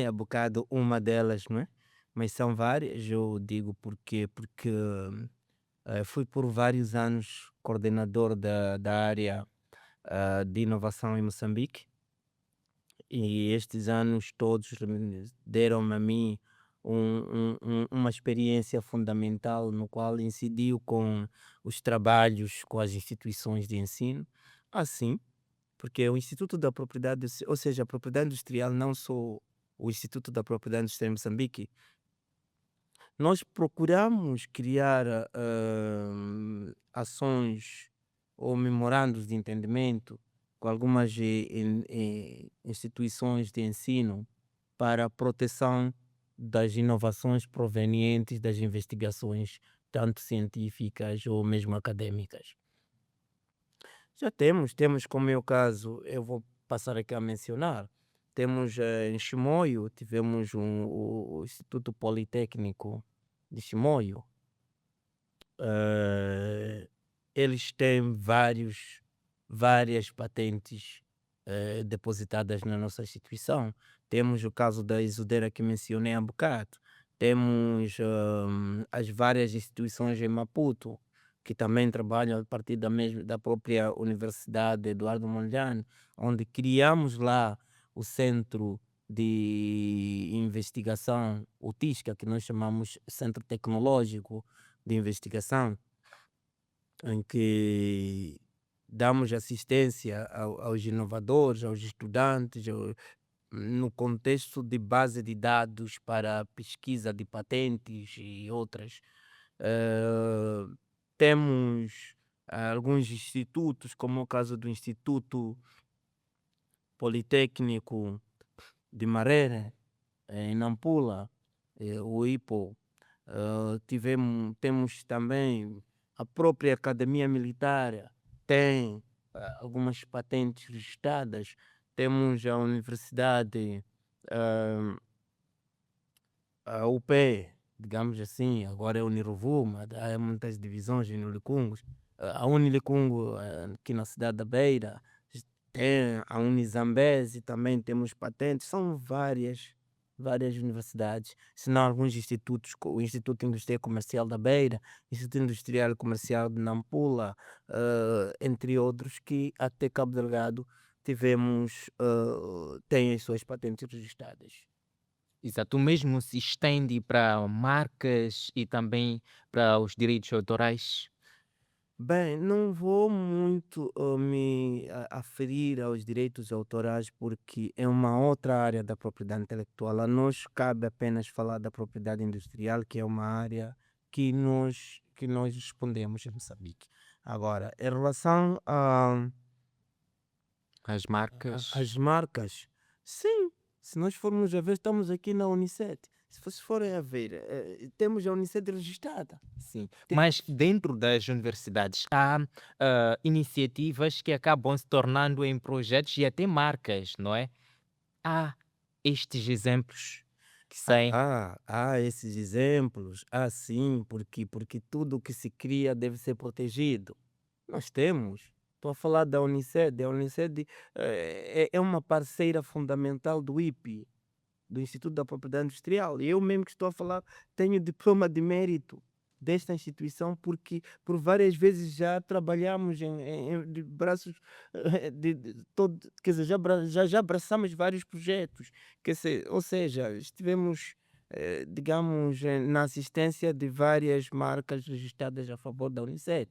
há bocado uma delas, não é? Mas são várias, eu digo porque fui por vários anos coordenador da área de inovação em Moçambique e estes anos todos deram-me a mim uma experiência fundamental no qual incidiu com os trabalhos com as instituições de ensino. Assim, porque o Instituto da Propriedade, ou seja, a propriedade industrial, não só o Instituto da Propriedade Industrial em Moçambique, nós procuramos criar ações ou memorandos de entendimento com algumas instituições de ensino para a proteção das inovações provenientes das investigações, tanto científicas ou mesmo acadêmicas. Já temos como é o caso, eu vou passar aqui a mencionar. Temos em Chimoio, tivemos o Instituto Politécnico de Chimoio. Eles têm várias patentes depositadas na nossa instituição. Temos o caso da Isodera que mencionei há bocado. Temos as várias instituições em Maputo, que também trabalham a partir da própria Universidade Eduardo Mondlane, onde criamos lá o Centro de Investigação UTISCA, que nós chamamos Centro Tecnológico de Investigação, em que damos assistência aos inovadores, aos estudantes, no contexto de base de dados para pesquisa de patentes e outras. Eh, Temos alguns institutos, como o caso do Instituto Politécnico de Maré, em Nampula, o IPO. Temos também a própria Academia Militar, tem algumas patentes registradas. Temos a Universidade, ah, a UP, digamos assim, agora é Uniruvu, mas há muitas divisões em Unilicungos. A Unilicungo, aqui na cidade da Beira, tem a Unizambese, também temos patentes, são várias universidades, senão alguns institutos, o Instituto Industrial Comercial da Beira, Instituto Industrial Comercial de Nampula, entre outros, que até Cabo Delgado tivemos, têm as suas patentes registradas. Exato, o mesmo se estende para marcas e também para os direitos autorais? Bem, não vou muito me aferir aos direitos autorais porque é uma outra área da propriedade intelectual. A nós cabe apenas falar da propriedade industrial, que é uma área que nós respondemos em Moçambique. Agora, em relação As marcas? às marcas, sim, se nós formos a ver, estamos aqui na Unicef. Se vocês forem a ver, temos a Unicef registrada. Sim, Temos. mas dentro das universidades há iniciativas que acabam se tornando em projetos e até marcas, não é? Há estes exemplos que saem. Há esses exemplos, sim, porque tudo o que se cria deve ser protegido. Nós temos. Estou a falar da Uniced. A Uniced é uma parceira fundamental do IPI, do Instituto da Propriedade Industrial. E eu mesmo que estou a falar, tenho diploma de mérito desta instituição, porque por várias vezes já trabalhamos de braços, quer dizer, já abraçamos vários projetos, ou seja, estivemos, digamos, na assistência de várias marcas registradas a favor da Unicef,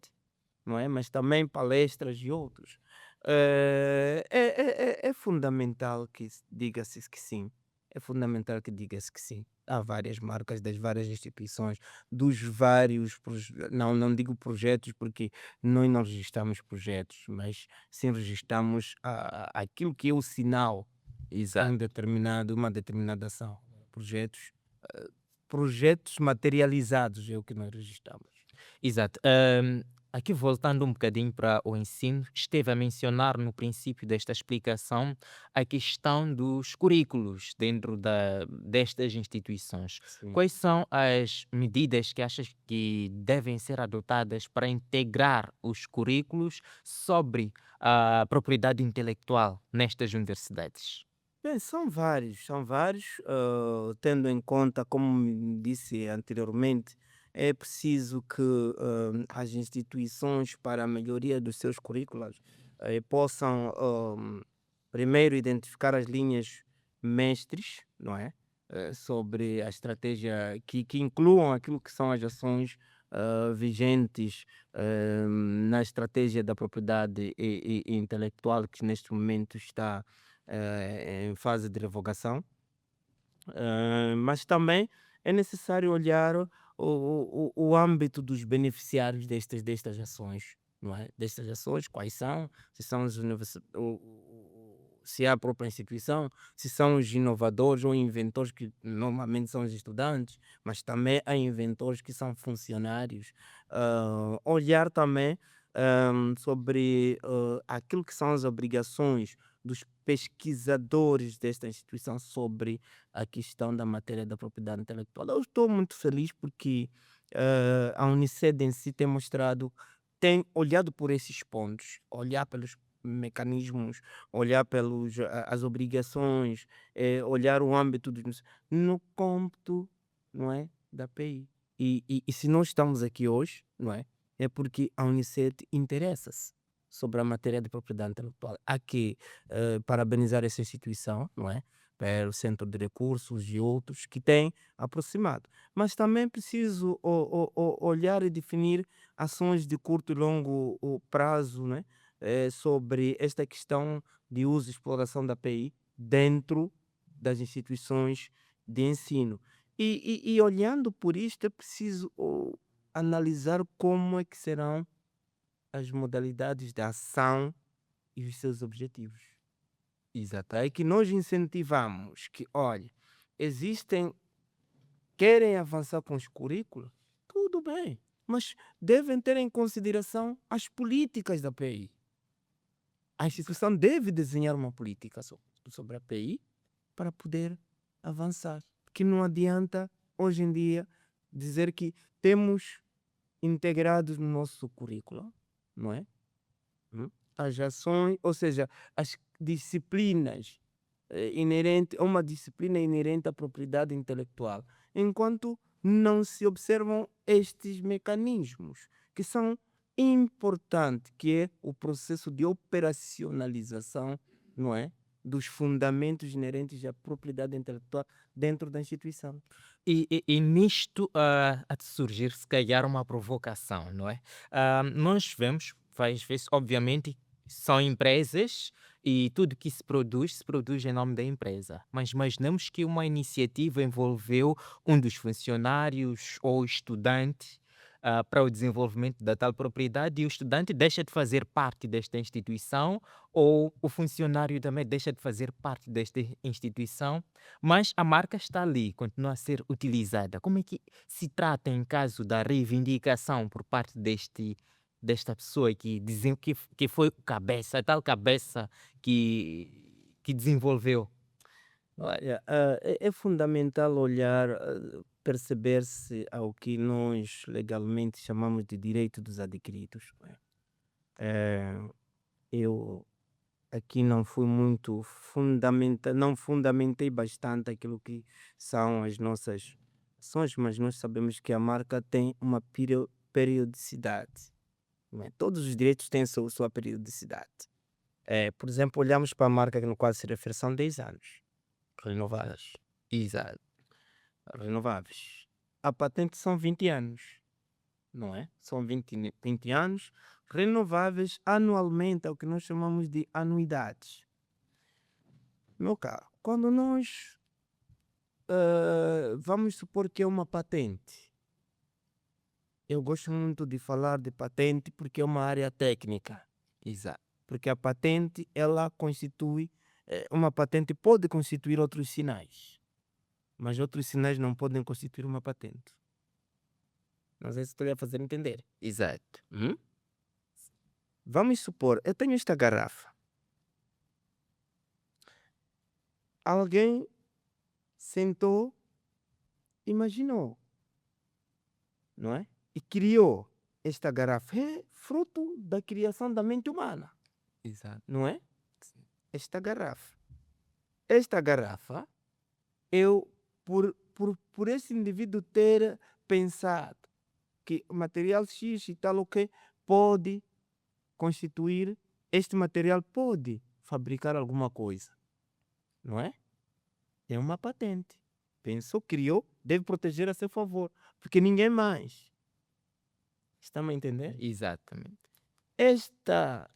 não é? Mas também palestras e outros. É fundamental que diga-se que sim. É fundamental que diga-se que sim. Há várias marcas das várias instituições, dos vários não digo projetos, porque nós não registramos projetos, mas sim registramos aquilo que é o sinal de Exato. uma determinada ação. Projetos, projetos materializados é o que nós registramos. Exato. Aqui voltando um bocadinho para o ensino, esteve a mencionar no princípio desta explicação a questão dos currículos dentro destas instituições. Sim. Quais são as medidas que achas que devem ser adotadas para integrar os currículos sobre a propriedade intelectual nestas universidades? Bem, são vários, tendo em conta, como me disse anteriormente, é preciso que as instituições, para a melhoria dos seus currículos, possam primeiro identificar as linhas mestres, não é? Sobre a estratégia que incluam aquilo que são as ações vigentes na estratégia da propriedade e intelectual que neste momento está em fase de revogação, mas também é necessário olhar o âmbito dos beneficiários destas ações, não é? Destas ações, quais são, se são se é a própria instituição, se são os inovadores ou inventores, que normalmente são os estudantes, mas também há inventores que são funcionários. Olhar também sobre aquilo que são as obrigações dos pesquisadores desta instituição sobre a questão da matéria da propriedade intelectual. Eu estou muito feliz porque a Unicef em si tem olhado por esses pontos, olhar pelos mecanismos, olhar pelos as obrigações, olhar o âmbito no cômputo, não é, da PI. E se nós estamos aqui hoje, não é, é porque a Unicef interessa-se sobre a matéria de propriedade intelectual. Há que parabenizar essa instituição, não é? Pelo Centro de Recursos e outros que têm aproximado. Mas também preciso olhar e definir ações de curto e longo prazo, né? sobre esta questão de uso e exploração da API dentro das instituições de ensino. E olhando por isto, é preciso analisar como é que serão as modalidades de ação e os seus objetivos. Exato. É que nós incentivamos que, olha, existem, querem avançar com os currículos, tudo bem, mas devem ter em consideração as políticas da API. A instituição deve desenhar uma política sobre a API para poder avançar. Que não adianta, hoje em dia, dizer que temos integrados no nosso currículo, não é? As ações, ou seja, as disciplinas uma disciplina inerente à propriedade intelectual, enquanto não se observam estes mecanismos que são importantes, que é o processo de operacionalização, não é, dos fundamentos inerentes à propriedade intelectual dentro da instituição. E nisto há de surgir, se calhar, uma provocação, não é? Nós vemos, várias vezes, obviamente, são empresas e tudo que se produz em nome da empresa. Mas imaginamos que uma iniciativa envolveu um dos funcionários ou estudante para o desenvolvimento da tal propriedade e o estudante deixa de fazer parte desta instituição ou o funcionário também deixa de fazer parte desta instituição, mas a marca está ali, continua a ser utilizada. Como é que se trata em caso da reivindicação por parte desta pessoa que foi o cabeça, a tal cabeça que desenvolveu? Olha, é fundamental olhar, perceber-se ao que nós legalmente chamamos de direito dos adquiridos. Não é? Eu aqui não fui muito não fundamentei bastante aquilo que são as nossas ações, mas nós sabemos que a marca tem uma periodicidade. Não é? Todos os direitos têm sua periodicidade. Por exemplo, olhamos para a marca no qual se refere, são 10 anos renovadas. Exato. Renováveis. A patente são 20 anos, não é? São 20 anos renováveis anualmente, é o que nós chamamos de anuidades. Meu caro, quando nós vamos supor que é uma patente, eu gosto muito de falar de patente porque é uma área técnica. Exato. Porque a patente, ela constitui, uma patente pode constituir outros sinais, mas outros sinais não podem constituir uma patente. Não sei se estou a fazer entender. Exato. Vamos supor, eu tenho esta garrafa. Alguém sentou, imaginou, não é? E criou esta garrafa. É fruto da criação da mente humana, Exato. não é? Esta garrafa. Esta garrafa, eu, por esse indivíduo ter pensado que o material X e tal, ok, pode constituir, este material pode fabricar alguma coisa, não é? É uma patente. Pensou, criou, deve proteger a seu favor, porque ninguém mais. Está-me a entender? Exatamente.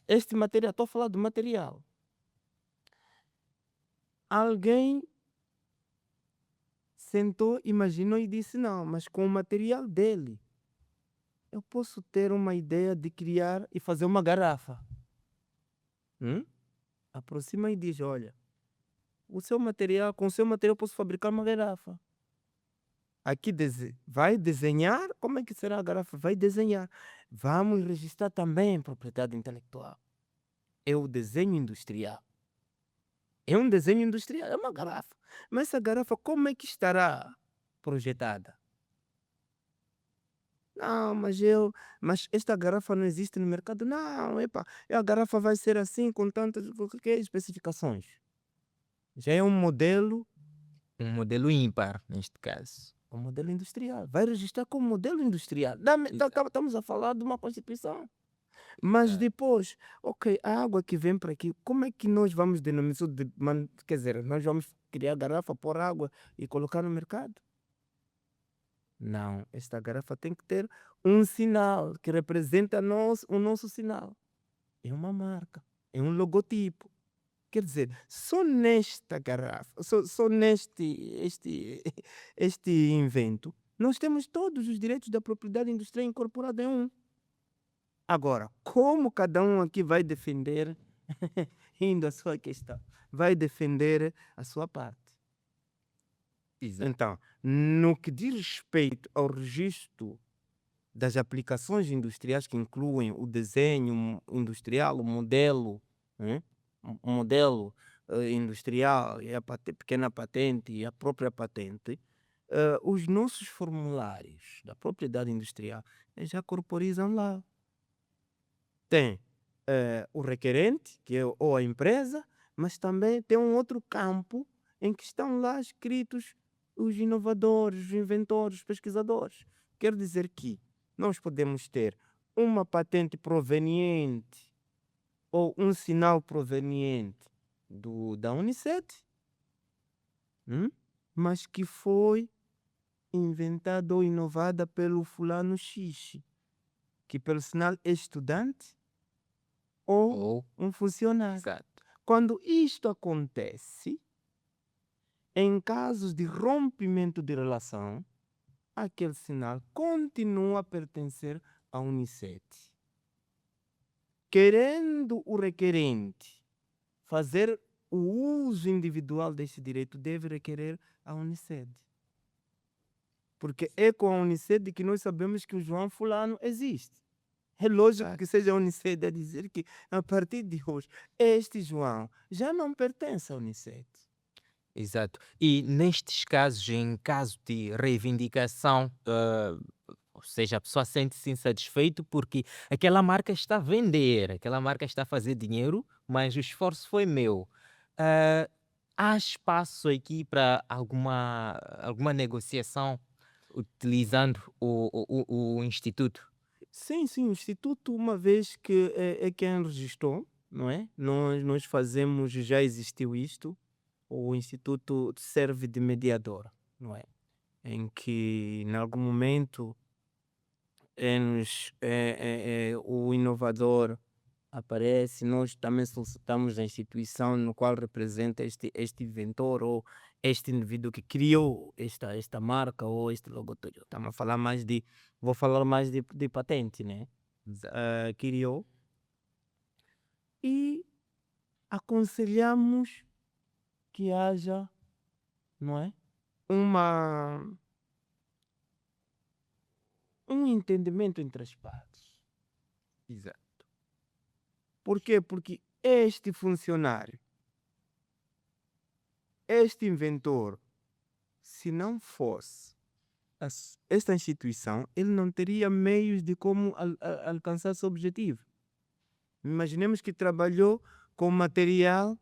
Este material, estou a falar do material. Alguém sentou, imaginou e disse, não, mas com o material dele, eu posso ter uma ideia de criar e fazer uma garrafa. Aproxima e diz, olha, com o seu material eu posso fabricar uma garrafa. Aqui vai desenhar, como é que será a garrafa? Vai desenhar. Vamos registrar também propriedade intelectual. É o desenho industrial. É um desenho industrial, é uma garrafa. Mas essa garrafa, como é que estará projetada? Não, mas esta garrafa não existe no mercado. Não, epa, a garrafa vai ser assim, com tantas especificações. Já é um modelo. Um modelo ímpar, neste caso. Um modelo industrial. Vai registrar como modelo industrial. Estamos a falar de uma constituição. Mas depois, ok, a água que vem para aqui, como é que nós vamos denominar? Quer dizer, nós vamos criar garrafa, pôr água e colocar no mercado? Não, esta garrafa tem que ter um sinal que representa o nosso sinal. é uma marca, é um logotipo. Quer dizer, só nesta garrafa, só neste este invento, nós temos todos os direitos da propriedade industrial incorporada em um. Agora, como cada um aqui vai defender, indo à sua questão, vai defender a sua parte. Exato. Então, no que diz respeito ao registro das aplicações industriais que incluem o desenho industrial, o modelo, né? O modelo industrial e a pequena patente e a própria patente, os nossos formulários da propriedade industrial já corporizam lá. Tem o requerente, que é ou a empresa, mas também tem um outro campo em que estão lá escritos os inovadores, os inventores, os pesquisadores. Quer dizer que nós podemos ter uma patente proveniente ou um sinal proveniente da Unicet, mas que foi inventada ou inovada pelo fulano X, que pelo sinal é estudante ou Ou, um funcionário. exato. Quando isto acontece, em casos de rompimento de relação, aquele sinal continua a pertencer à Unicet. Querendo o requerente fazer o uso individual deste direito, deve requerer a Unicet. Porque é com a Unicet que nós sabemos que o João Fulano existe. É lógico que seja a Unicet a dizer que, a partir de hoje, este João já não pertence à Unicet. Exato. E nestes casos, em caso de reivindicação, ou seja, a pessoa sente-se insatisfeito porque aquela marca está a vender, aquela marca está a fazer dinheiro, mas o esforço foi meu. Ah, há espaço aqui para alguma negociação utilizando o instituto? Sim, sim, o Instituto, uma vez que é quem registrou, não é? Nós fazemos, já existiu isto, o Instituto serve de mediador, não é? Em que, em algum momento, o inovador aparece, nós também solicitamos a instituição no qual representa este inventor ou este indivíduo que criou esta marca ou este logotipo. Estamos a falar mais vou falar mais de patente, né? Criou e aconselhamos que haja, não é? Um entendimento entre as partes. Exato. Por quê? Porque este funcionário, este inventor, se não fosse esta instituição, ele não teria meios de como alcançar seu objetivo. Imaginemos que trabalhou com material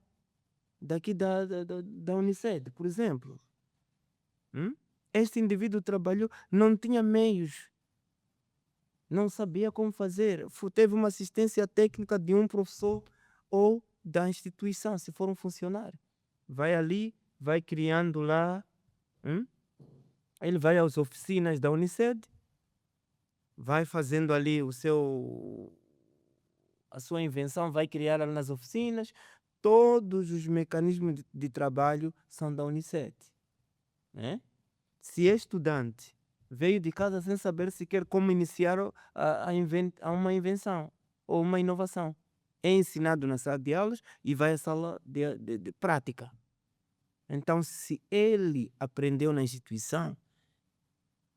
daqui da Unicet, por exemplo. Este indivíduo trabalhou, não tinha meios, não sabia como fazer, teve uma assistência técnica de um professor ou da instituição, se for um funcionário. Vai ali, vai criando lá, ele vai às oficinas da Unicet, vai fazendo ali a sua invenção, vai criar ali nas oficinas. Todos os mecanismos de trabalho são da Unicet, né? Se é estudante, veio de casa sem saber sequer como iniciar a uma invenção ou uma inovação, é ensinado na sala de aulas e vai à sala de prática. Então, se ele aprendeu na instituição,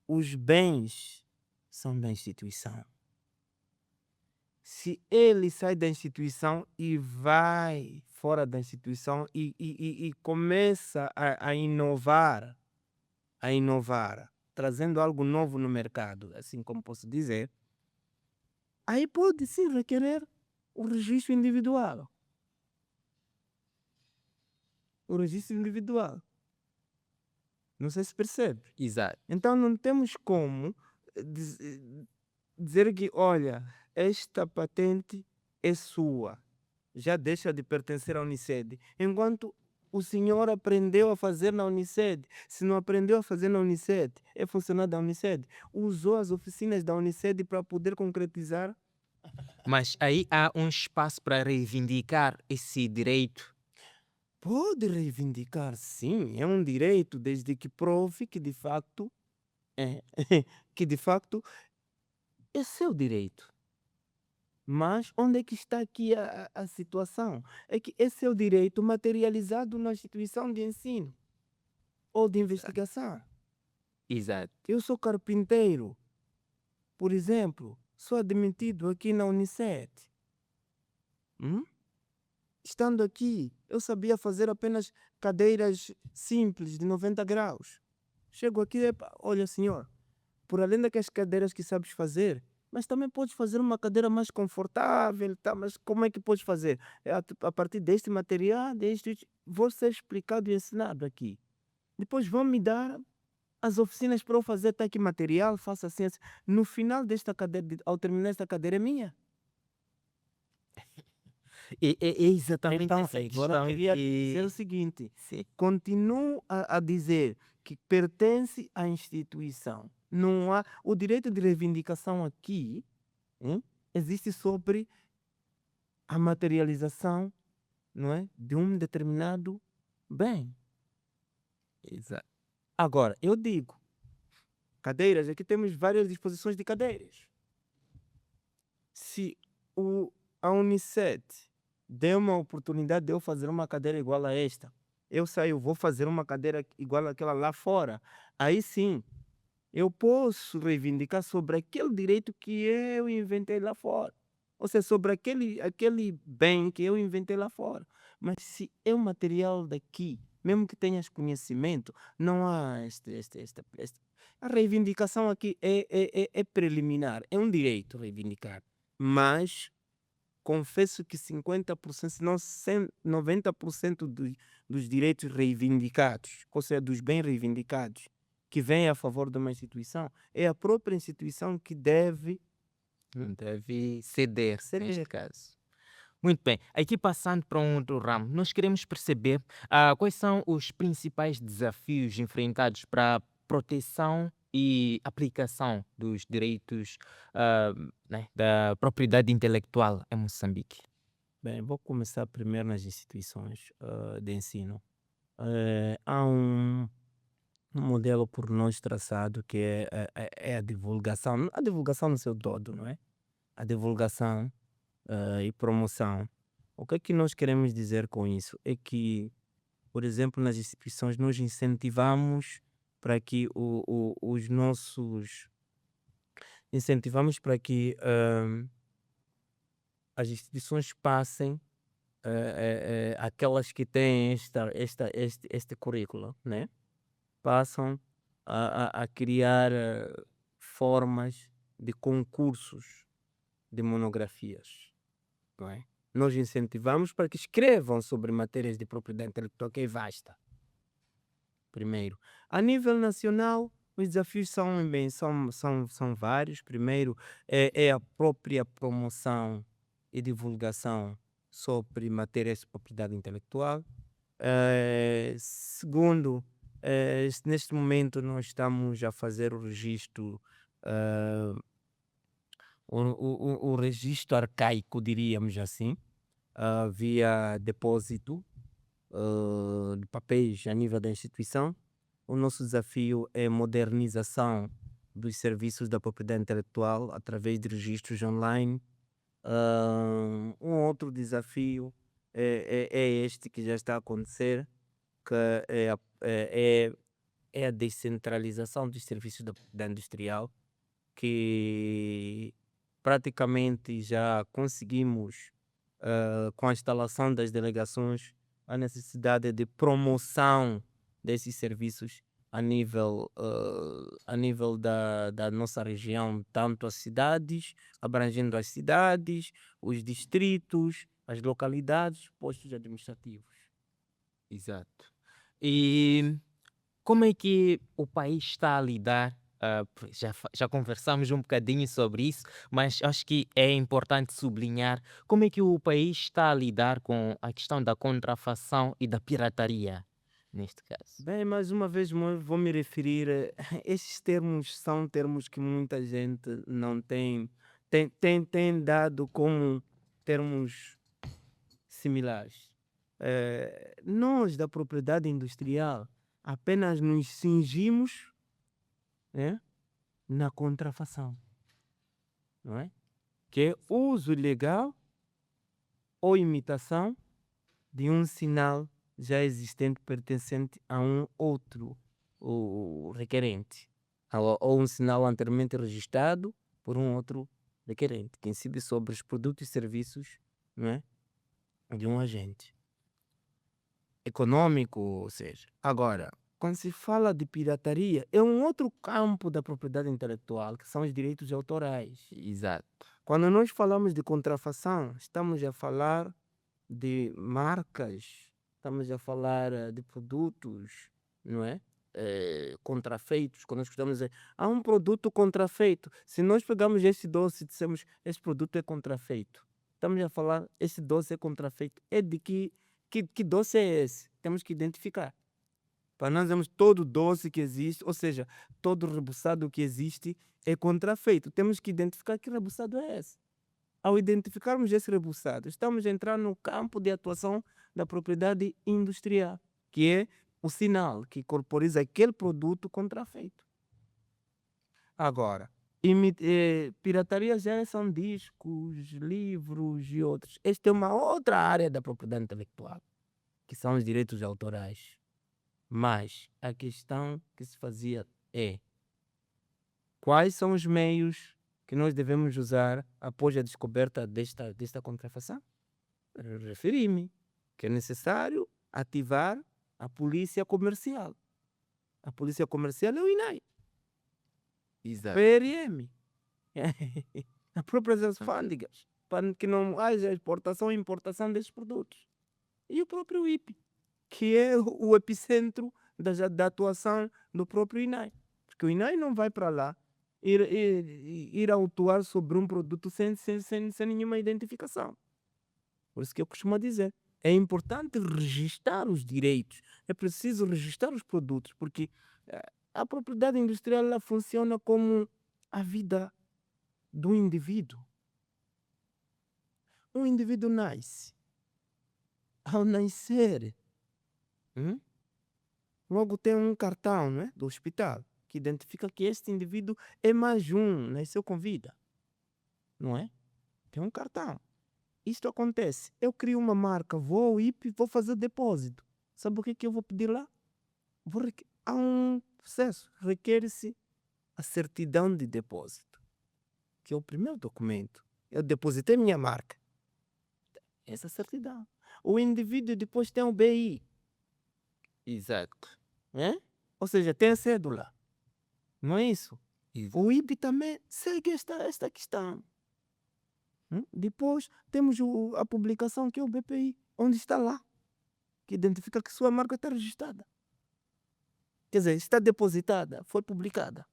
os bens são da instituição. Se ele sai da instituição e vai fora da instituição e começa a inovar, trazendo algo novo no mercado, assim como posso dizer, aí pode sim requerer o registro individual. O registro individual. Não sei se percebe. Exato. Então não temos como dizer que, olha, esta patente é sua, já deixa de pertencer à Unicet, enquanto o senhor aprendeu a fazer na Unicet. Se não aprendeu a fazer na Unicet, é funcionário da Unicet, usou as oficinas da Unicet para poder concretizar Mas aí há um espaço para reivindicar esse direito. Pode reivindicar, sim, é um direito, desde que prove que de facto é, que de facto é seu direito. Mas onde é que está aqui a situação? É que esse é o direito materializado na instituição de ensino ou de investigação. Exato. Eu sou carpinteiro, por exemplo, sou admitido aqui na Unicet. Hum? Estando aqui, eu sabia fazer apenas cadeiras simples de 90 graus. Chego aqui, epa, olha senhor, por além daquelas cadeiras que sabes fazer, mas também podes fazer uma cadeira mais confortável, tá? Mas como é que podes fazer? É a partir deste material, vou ser explicado e ensinado aqui. Depois vão me dar as oficinas para eu fazer, tá aqui material, faça assim, assim. No final desta cadeira, ao terminar esta cadeira é minha. É exatamente Então, essa agora questão queria dizer o que. seguinte: Sim, continuo a dizer que pertence à instituição. Não há o direito de reivindicação aqui, hein, existe sobre a materialização, não é, de um determinado bem. exato. Agora, eu digo, cadeiras, aqui temos várias disposições de cadeiras. Se o, a Unicet der uma oportunidade de eu fazer uma cadeira igual a esta, eu saio, vou fazer uma cadeira igual àquela lá fora, aí sim, eu posso reivindicar sobre aquele direito que eu inventei lá fora. Ou seja, sobre aquele bem que eu inventei lá fora. Mas se é um material daqui, mesmo que tenhas conhecimento, não há a reivindicação aqui é preliminar, é um direito reivindicar. Mas confesso que 50%, se não 90% dos direitos reivindicados, ou seja, dos bens reivindicados, que vêm a favor de uma instituição, é a própria instituição que deve Deve ceder, neste ceder. caso. Muito bem. Aqui passando para um outro ramo, nós queremos perceber quais são os principais desafios enfrentados para a proteção e aplicação dos direitos ah, né, da propriedade intelectual em Moçambique. Bem, vou começar primeiro nas instituições de ensino. Há um modelo por nós traçado que é a divulgação no seu todo, não é? A divulgação e promoção. O que é que nós queremos dizer com isso? É que, por exemplo, nas instituições nós incentivamos para que os nossos incentivamos para que as instituições passem aquelas que têm este currículo, né? Passam a criar formas de concursos de monografias, não é? Nós incentivamos para que escrevam sobre matérias de propriedade intelectual, que é vasta, primeiro. A nível nacional, os desafios são vários. Primeiro, é a própria promoção e divulgação sobre matérias de propriedade intelectual. Segundo, neste momento nós estamos a fazer o registro, eh, o registro arcaico, diríamos assim, via depósito de papéis a nível da instituição. O nosso desafio é modernização dos serviços da propriedade intelectual através de registros online. Um outro desafio é este que já está a acontecer, que é a descentralização dos serviços da industrial, que praticamente já conseguimos, com a instalação das delegações, a necessidade de promoção desses serviços a nível da nossa região, tanto as cidades, abrangendo as cidades, os distritos, as localidades, postos administrativos. Exato. E como é que o país está a lidar? Já conversamos um bocadinho sobre isso, mas acho que é importante sublinhar como é que o país está a lidar com a questão da contrafação e da pirataria, neste caso. Bem, mais uma vez vou me referir, esses termos são termos que muita gente não tem tem dado como termos similares. Nós, da propriedade industrial, apenas nos cingimos, né, na contrafação, não é? Que é uso ilegal ou imitação de um sinal já existente pertencente a um outro o requerente, ou um sinal anteriormente registrado por um outro requerente, que incide sobre os produtos e serviços, não é, de um agente econômico, ou seja. Agora, quando se fala de pirataria, é um outro campo da propriedade intelectual, que são os direitos autorais. Exato. Quando nós falamos de contrafação, estamos a falar de marcas, estamos a falar de produtos, não é? Contrafeitos. Quando nós estamos a dizer, há um produto contrafeito. Se nós pegamos esse doce e dissemos, esse produto é contrafeito, estamos a falar, esse doce é contrafeito. É de que doce é esse? Temos que identificar. Para nós dizermos todo doce que existe, ou seja, todo rebuçado que existe é contrafeito. Temos que identificar que rebuçado é esse. Ao identificarmos esse rebuçado, estamos a entrar no campo de atuação da propriedade industrial, que é o sinal que corporiza aquele produto contrafeito. Agora, pirataria já são discos, livros e outros. Esta é uma outra área da propriedade intelectual, que são os direitos autorais. Mas a questão que se fazia é: quais são os meios que nós devemos usar após a descoberta desta contrafação? Referi-me que é necessário ativar a polícia comercial. A polícia comercial é o INAI, Exato. PRM, as próprias alfândegas, para que não haja exportação e importação desses produtos. E o próprio IP, que é o epicentro da atuação do próprio INAI. Porque o INAI não vai para lá ir autuar sobre um produto sem nenhuma identificação. Por isso que eu costumo dizer, é importante registrar os direitos, é preciso registrar os produtos, porque a propriedade industrial ela funciona como a vida do indivíduo. Um indivíduo nasce. Ao nascer, logo tem um cartão, não é, do hospital, que identifica que este indivíduo é mais um, nasceu com vida. Não é? Tem um cartão. Isto acontece. Eu crio uma marca, vou ao IP, vou fazer depósito. Sabe o que eu vou pedir lá? Há um processo. Requer-se a certidão de depósito, que é o primeiro documento. Eu depositei minha marca. Essa certidão. O indivíduo depois tem o BI. Exato. Ou seja, tem a cédula. Não é isso? Exato. O IP também segue esta questão. Depois temos a publicação, que é o BPI, onde está lá, que identifica que sua marca está registrada. Quer dizer, está depositada, foi publicada.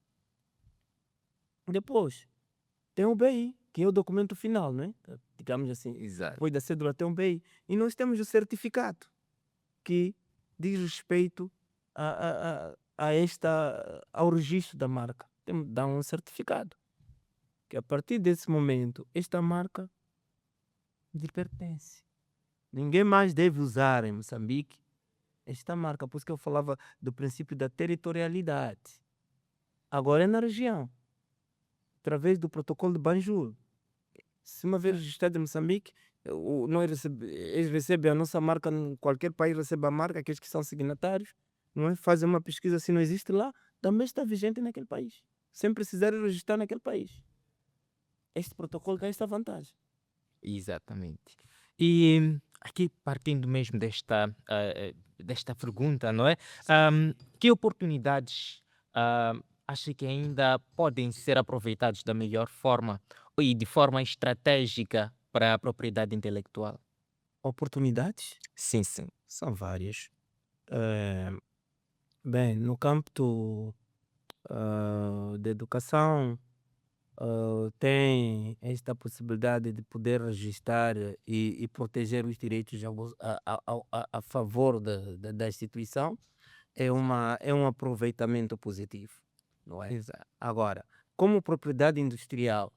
Depois tem o BI, que é o documento final, não é? Digamos assim. Exato. Depois da cédula tem um BI. E nós temos o certificado, que diz respeito ao registro da marca. Dá um certificado, que a partir desse momento, esta marca lhe pertence. Ninguém mais deve usar em Moçambique esta marca. Por isso que eu falava do princípio da territorialidade. Agora é na região, através do protocolo de Banjul. Se uma vez registrado em Moçambique, eles recebem a nossa marca, qualquer país recebe a marca, aqueles que são signatários, não é? Fazem uma pesquisa, se não existe lá, também está vigente naquele país, sem precisar registrar naquele país. Este protocolo tem esta vantagem. Exatamente. E aqui partindo mesmo desta pergunta, não é? Que oportunidades acha que ainda podem ser aproveitados da melhor forma e de forma estratégica para a propriedade intelectual? Oportunidades? Sim, sim. São várias. Bem, no campo da educação, tem esta possibilidade de poder registrar e proteger os direitos a favor da instituição. É um aproveitamento positivo, não é? Exato. Agora, como propriedade industrial,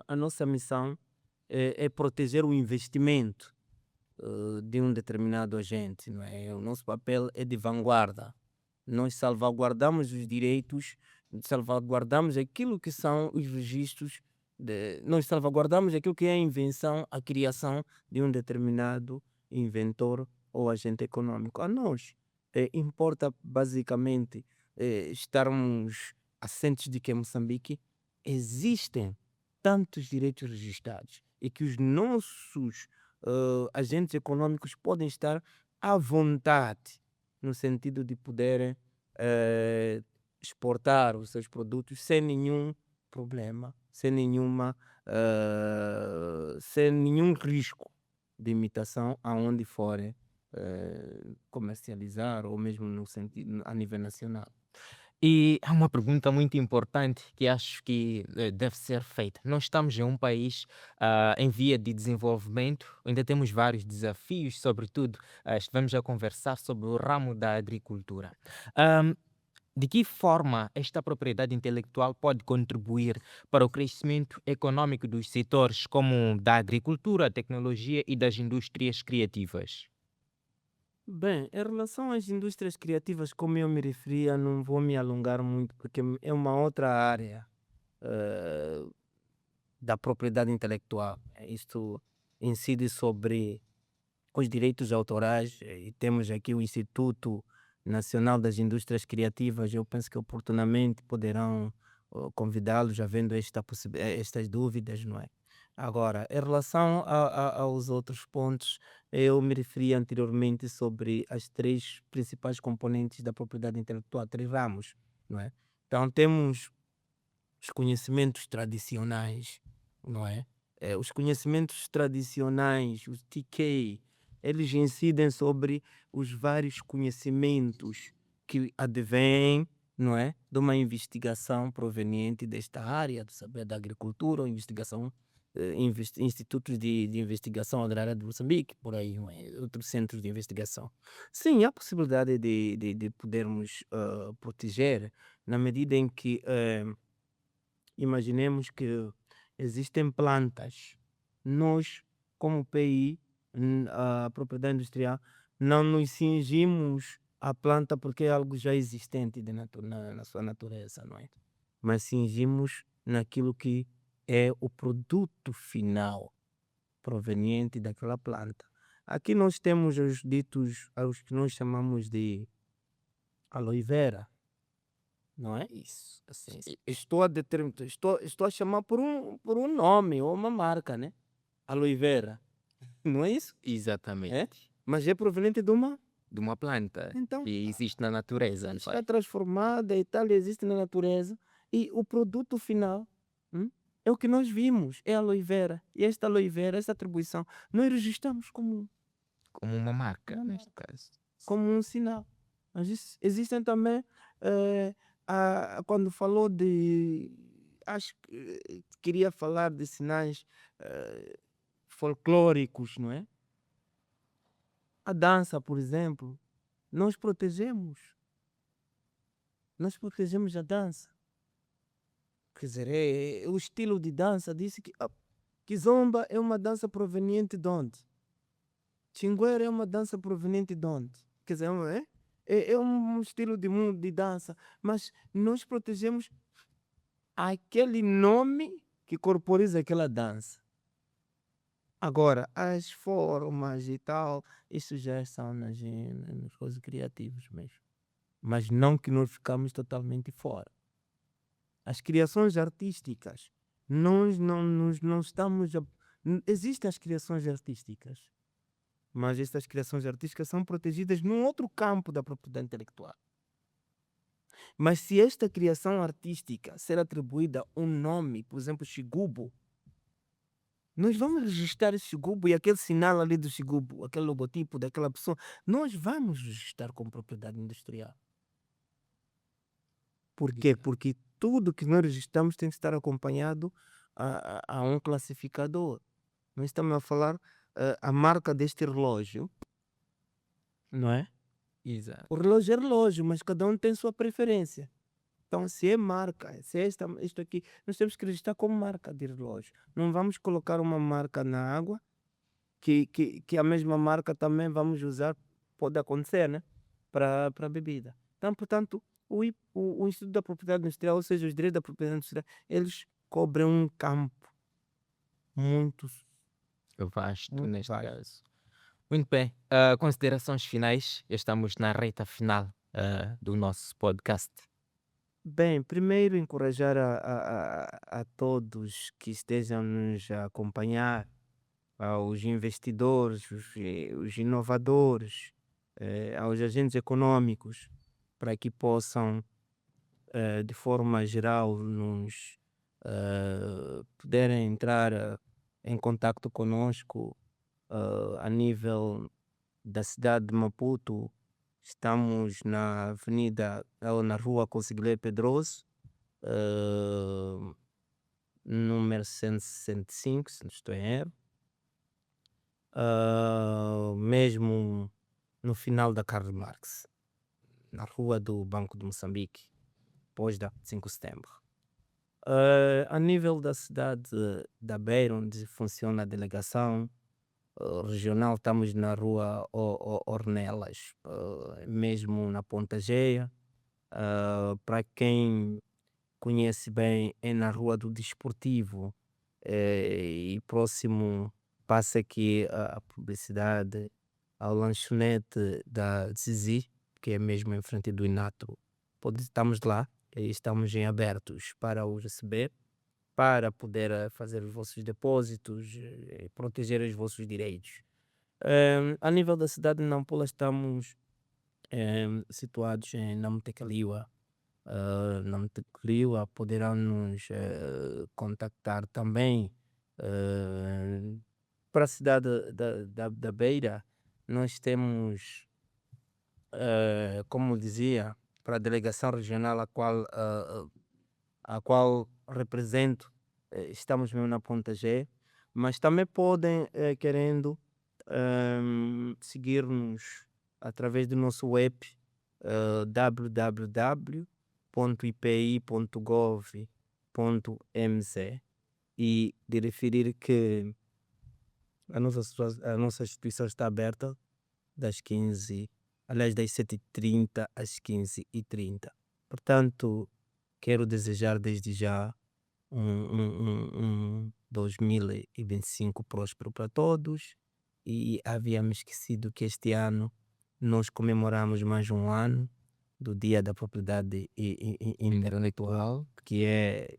a nossa missão é proteger o investimento de um determinado agente, não é? O nosso papel é de vanguarda. Nós salvaguardamos os direitos, salvaguardamos aquilo que são os registros, nós salvaguardamos aquilo que é a invenção, a criação de um determinado inventor ou agente econômico. A nós importa basicamente estarmos assentes de que em Moçambique existem tantos direitos registrados e que os nossos agentes econômicos podem estar à vontade no sentido de poderem exportar os seus produtos sem nenhum problema, sem nenhum risco de imitação aonde forem comercializar ou mesmo no sentido a nível nacional. E há uma pergunta muito importante que acho que deve ser feita. Nós estamos em um país em via de desenvolvimento, ainda temos vários desafios, sobretudo estivemos a conversar sobre o ramo da agricultura. Ahm, de que forma esta propriedade intelectual pode contribuir para o crescimento econômico dos setores como da agricultura, tecnologia e das indústrias criativas? Bem, em relação às indústrias criativas, como eu me referia, não vou me alongar muito, porque é uma outra área eh, da propriedade intelectual. Isto incide sobre os direitos autorais e temos aqui o Instituto Nacional das Indústrias Criativas. Eu penso que oportunamente poderão convidá-los, havendo estas dúvidas, não é? Agora, em relação aos outros pontos, eu me referi anteriormente sobre as três principais componentes da propriedade intelectual, três ramos, não é? Então, temos os conhecimentos tradicionais, não é? Os conhecimentos tradicionais, os TK, eles incidem sobre os vários conhecimentos que advêm, não é? De uma investigação proveniente desta área do saber da agricultura, ou investigação, institutos de investigação agrária de Moçambique, por aí, não é? Outros centros de investigação. Sim, há possibilidade de podermos proteger, na medida em que imaginemos que existem plantas. Nós, como PI, a propriedade industrial, não nos cingimos à planta porque é algo já existente na sua natureza, não é? Mas cingimos naquilo que é o produto final proveniente daquela planta. Aqui nós temos os ditos, os que nós chamamos de aloe vera, não é? Isso, assim, Estou a chamar por um nome ou uma marca, né? Aloe vera, não é isso? É? exatamente. Mas é proveniente de uma. De uma planta Então, que existe na natureza, não está é? transformada e tal, e existe na natureza. E o produto final é o que nós vimos, é a aloe vera. E esta aloe vera, esta atribuição, nós registramos Como uma marca, neste caso. como um sinal. Mas existem também, quando falou de. Acho que queria falar de sinais folclóricos, não é? A dança, por exemplo, nós protegemos. Nós protegemos a dança. Quer dizer, o estilo de dança disse que Kizomba é uma dança proveniente de onde? Chingueira é uma dança proveniente de onde? Quer dizer, é um estilo de dança, mas nós protegemos aquele nome que corporiza aquela dança. Agora, as formas e tal, isso já são nas coisas criativas mesmo. Mas não que nós ficamos totalmente fora. As criações artísticas, nós não estamos a. Existem as criações artísticas, mas estas criações artísticas são protegidas num outro campo da propriedade intelectual. Mas se esta criação artística ser atribuída um nome, por exemplo, Xigubo, nós vamos registrar esse Xigubo e aquele sinal ali do Xigubo, aquele logotipo daquela pessoa, nós vamos registrar como propriedade industrial. Por quê? Porque tudo que nós registramos tem que estar acompanhado a um classificador. Nós estamos a falar a marca deste relógio, não é? Exato. O relógio é relógio, mas cada um tem sua preferência. Então, se é marca, se é isto aqui, nós temos que registrar como marca de relógio. Não vamos colocar uma marca na água que a mesma marca também vamos usar, pode acontecer, né? Para a bebida. Então, portanto, o Instituto da Propriedade Industrial, ou seja, os direitos da propriedade industrial, eles cobrem um campo muito, Vasto muito neste vasto. caso. Muito bem. Considerações finais. Estamos na reta final do nosso podcast. Bem, primeiro encorajar a todos que estejam nos a acompanhar, aos investidores, os inovadores, aos agentes econômicos, para que possam, de forma geral, nos poderem entrar em contato conosco a nível da cidade de Maputo. Estamos na avenida, ou na rua Conselheiro Pedroso, número 165, se não estou em erro. Mesmo no final da Karl Marx, na rua do Banco de Moçambique, depois da 5 de setembro. A nível da cidade da Beira, onde funciona a delegação regional, estamos na rua Ornelas, mesmo na Ponta Geia. Para quem conhece bem, é na rua do Desportivo, e próximo, passa aqui a publicidade ao lanchonete da Zizi, que é mesmo em frente do Inato. Estamos lá e estamos em abertos para os receber, para poder fazer os vossos depósitos e proteger os vossos direitos. A nível da cidade de Nampula, estamos situados em Namtekaliwa. Namtekaliwa poderão nos contactar também. Para a cidade da Beira, nós temos, como dizia, para a delegação regional a qual represento, estamos mesmo na Ponta G, mas também podem, querendo, seguir-nos através do nosso web, www.ipi.gov.mz, e de referir que a nossa instituição está aberta das 15, aliás, das 7h30 às 15h30. Portanto, quero desejar desde já um 2025 próspero para todos, e havíamos esquecido que este ano nós comemoramos mais um ano do Dia da Propriedade Intelectual, que é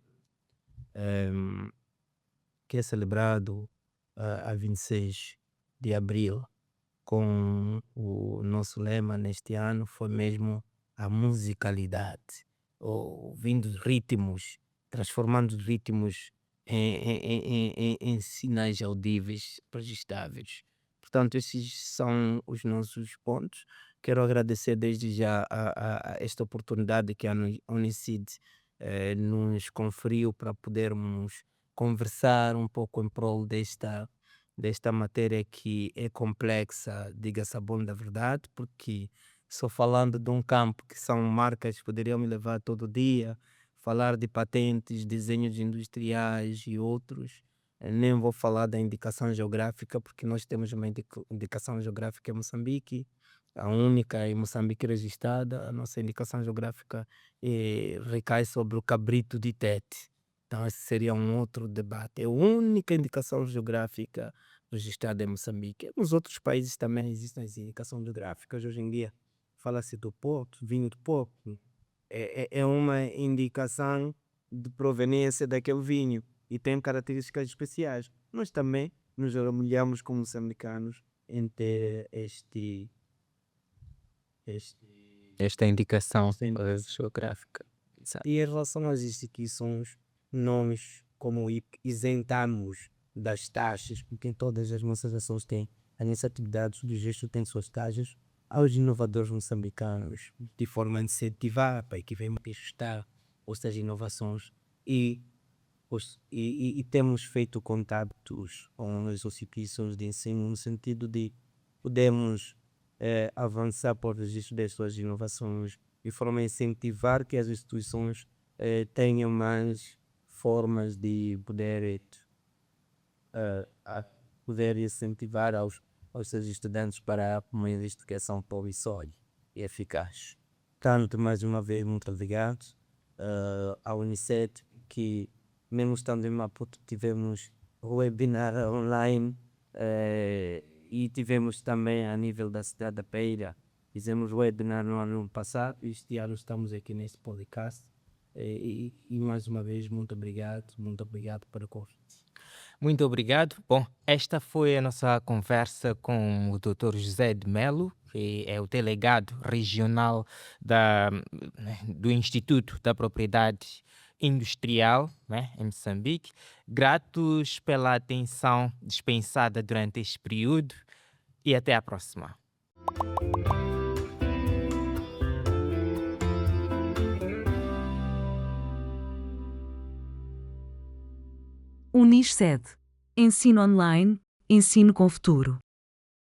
celebrado a 26 de abril, com o nosso lema neste ano foi mesmo a musicalidade, ouvindo ritmos, transformando os ritmos em sinais audíveis, registáveis. Portanto, esses são os nossos pontos. Quero agradecer desde já a esta oportunidade que a Unicid nos conferiu para podermos conversar um pouco em prol desta matéria que é complexa, diga-se a bom da verdade, porque só falando de um campo que são marcas que poderiam me levar todo dia, falar de patentes, desenhos industriais e outros. Nem vou falar da indicação geográfica, porque nós temos uma indicação geográfica em Moçambique, a única em Moçambique registrada. A nossa indicação geográfica recai sobre o cabrito de Tete. Então, esse seria um outro debate. É a única indicação geográfica registrada em Moçambique. Nos outros países também existem as indicações geográficas. Hoje em dia, fala-se do Porto, vinho do Porto. É uma indicação de proveniência daquele vinho e tem características especiais. Nós também nos orgulhamos como moçambicanos em ter Esta indicação esta indicação. geográfica. Exato. E em relação às instituições, nós, como isentamos das taxas, porque em todas as nossas ações têm, as nossas atividades de gesto têm suas taxas, aos inovadores moçambicanos, de forma a incentivar para que venham testar essas inovações, e temos feito contactos com as instituições de ensino no sentido de podermos avançar para o registro das suas inovações de forma a incentivar que as instituições tenham mais formas de poder, a poder incentivar aos seus estudantes para uma investigação promissória e eficaz. Tanto, mais uma vez, muito obrigado à Unicef, que mesmo estando em Maputo tivemos webinar online e tivemos também a nível da cidade da Beira, fizemos webinar no ano passado e este ano estamos aqui nesse podcast e mais uma vez muito obrigado pelo convite. Muito obrigado. Bom, esta foi a nossa conversa com o Dr. José de Melo, que é o delegado regional do Instituto da Propriedade Industrial, né, em Moçambique. Gratos pela atenção dispensada durante este período e até a próxima. Unisced. Ensino online, ensino com futuro.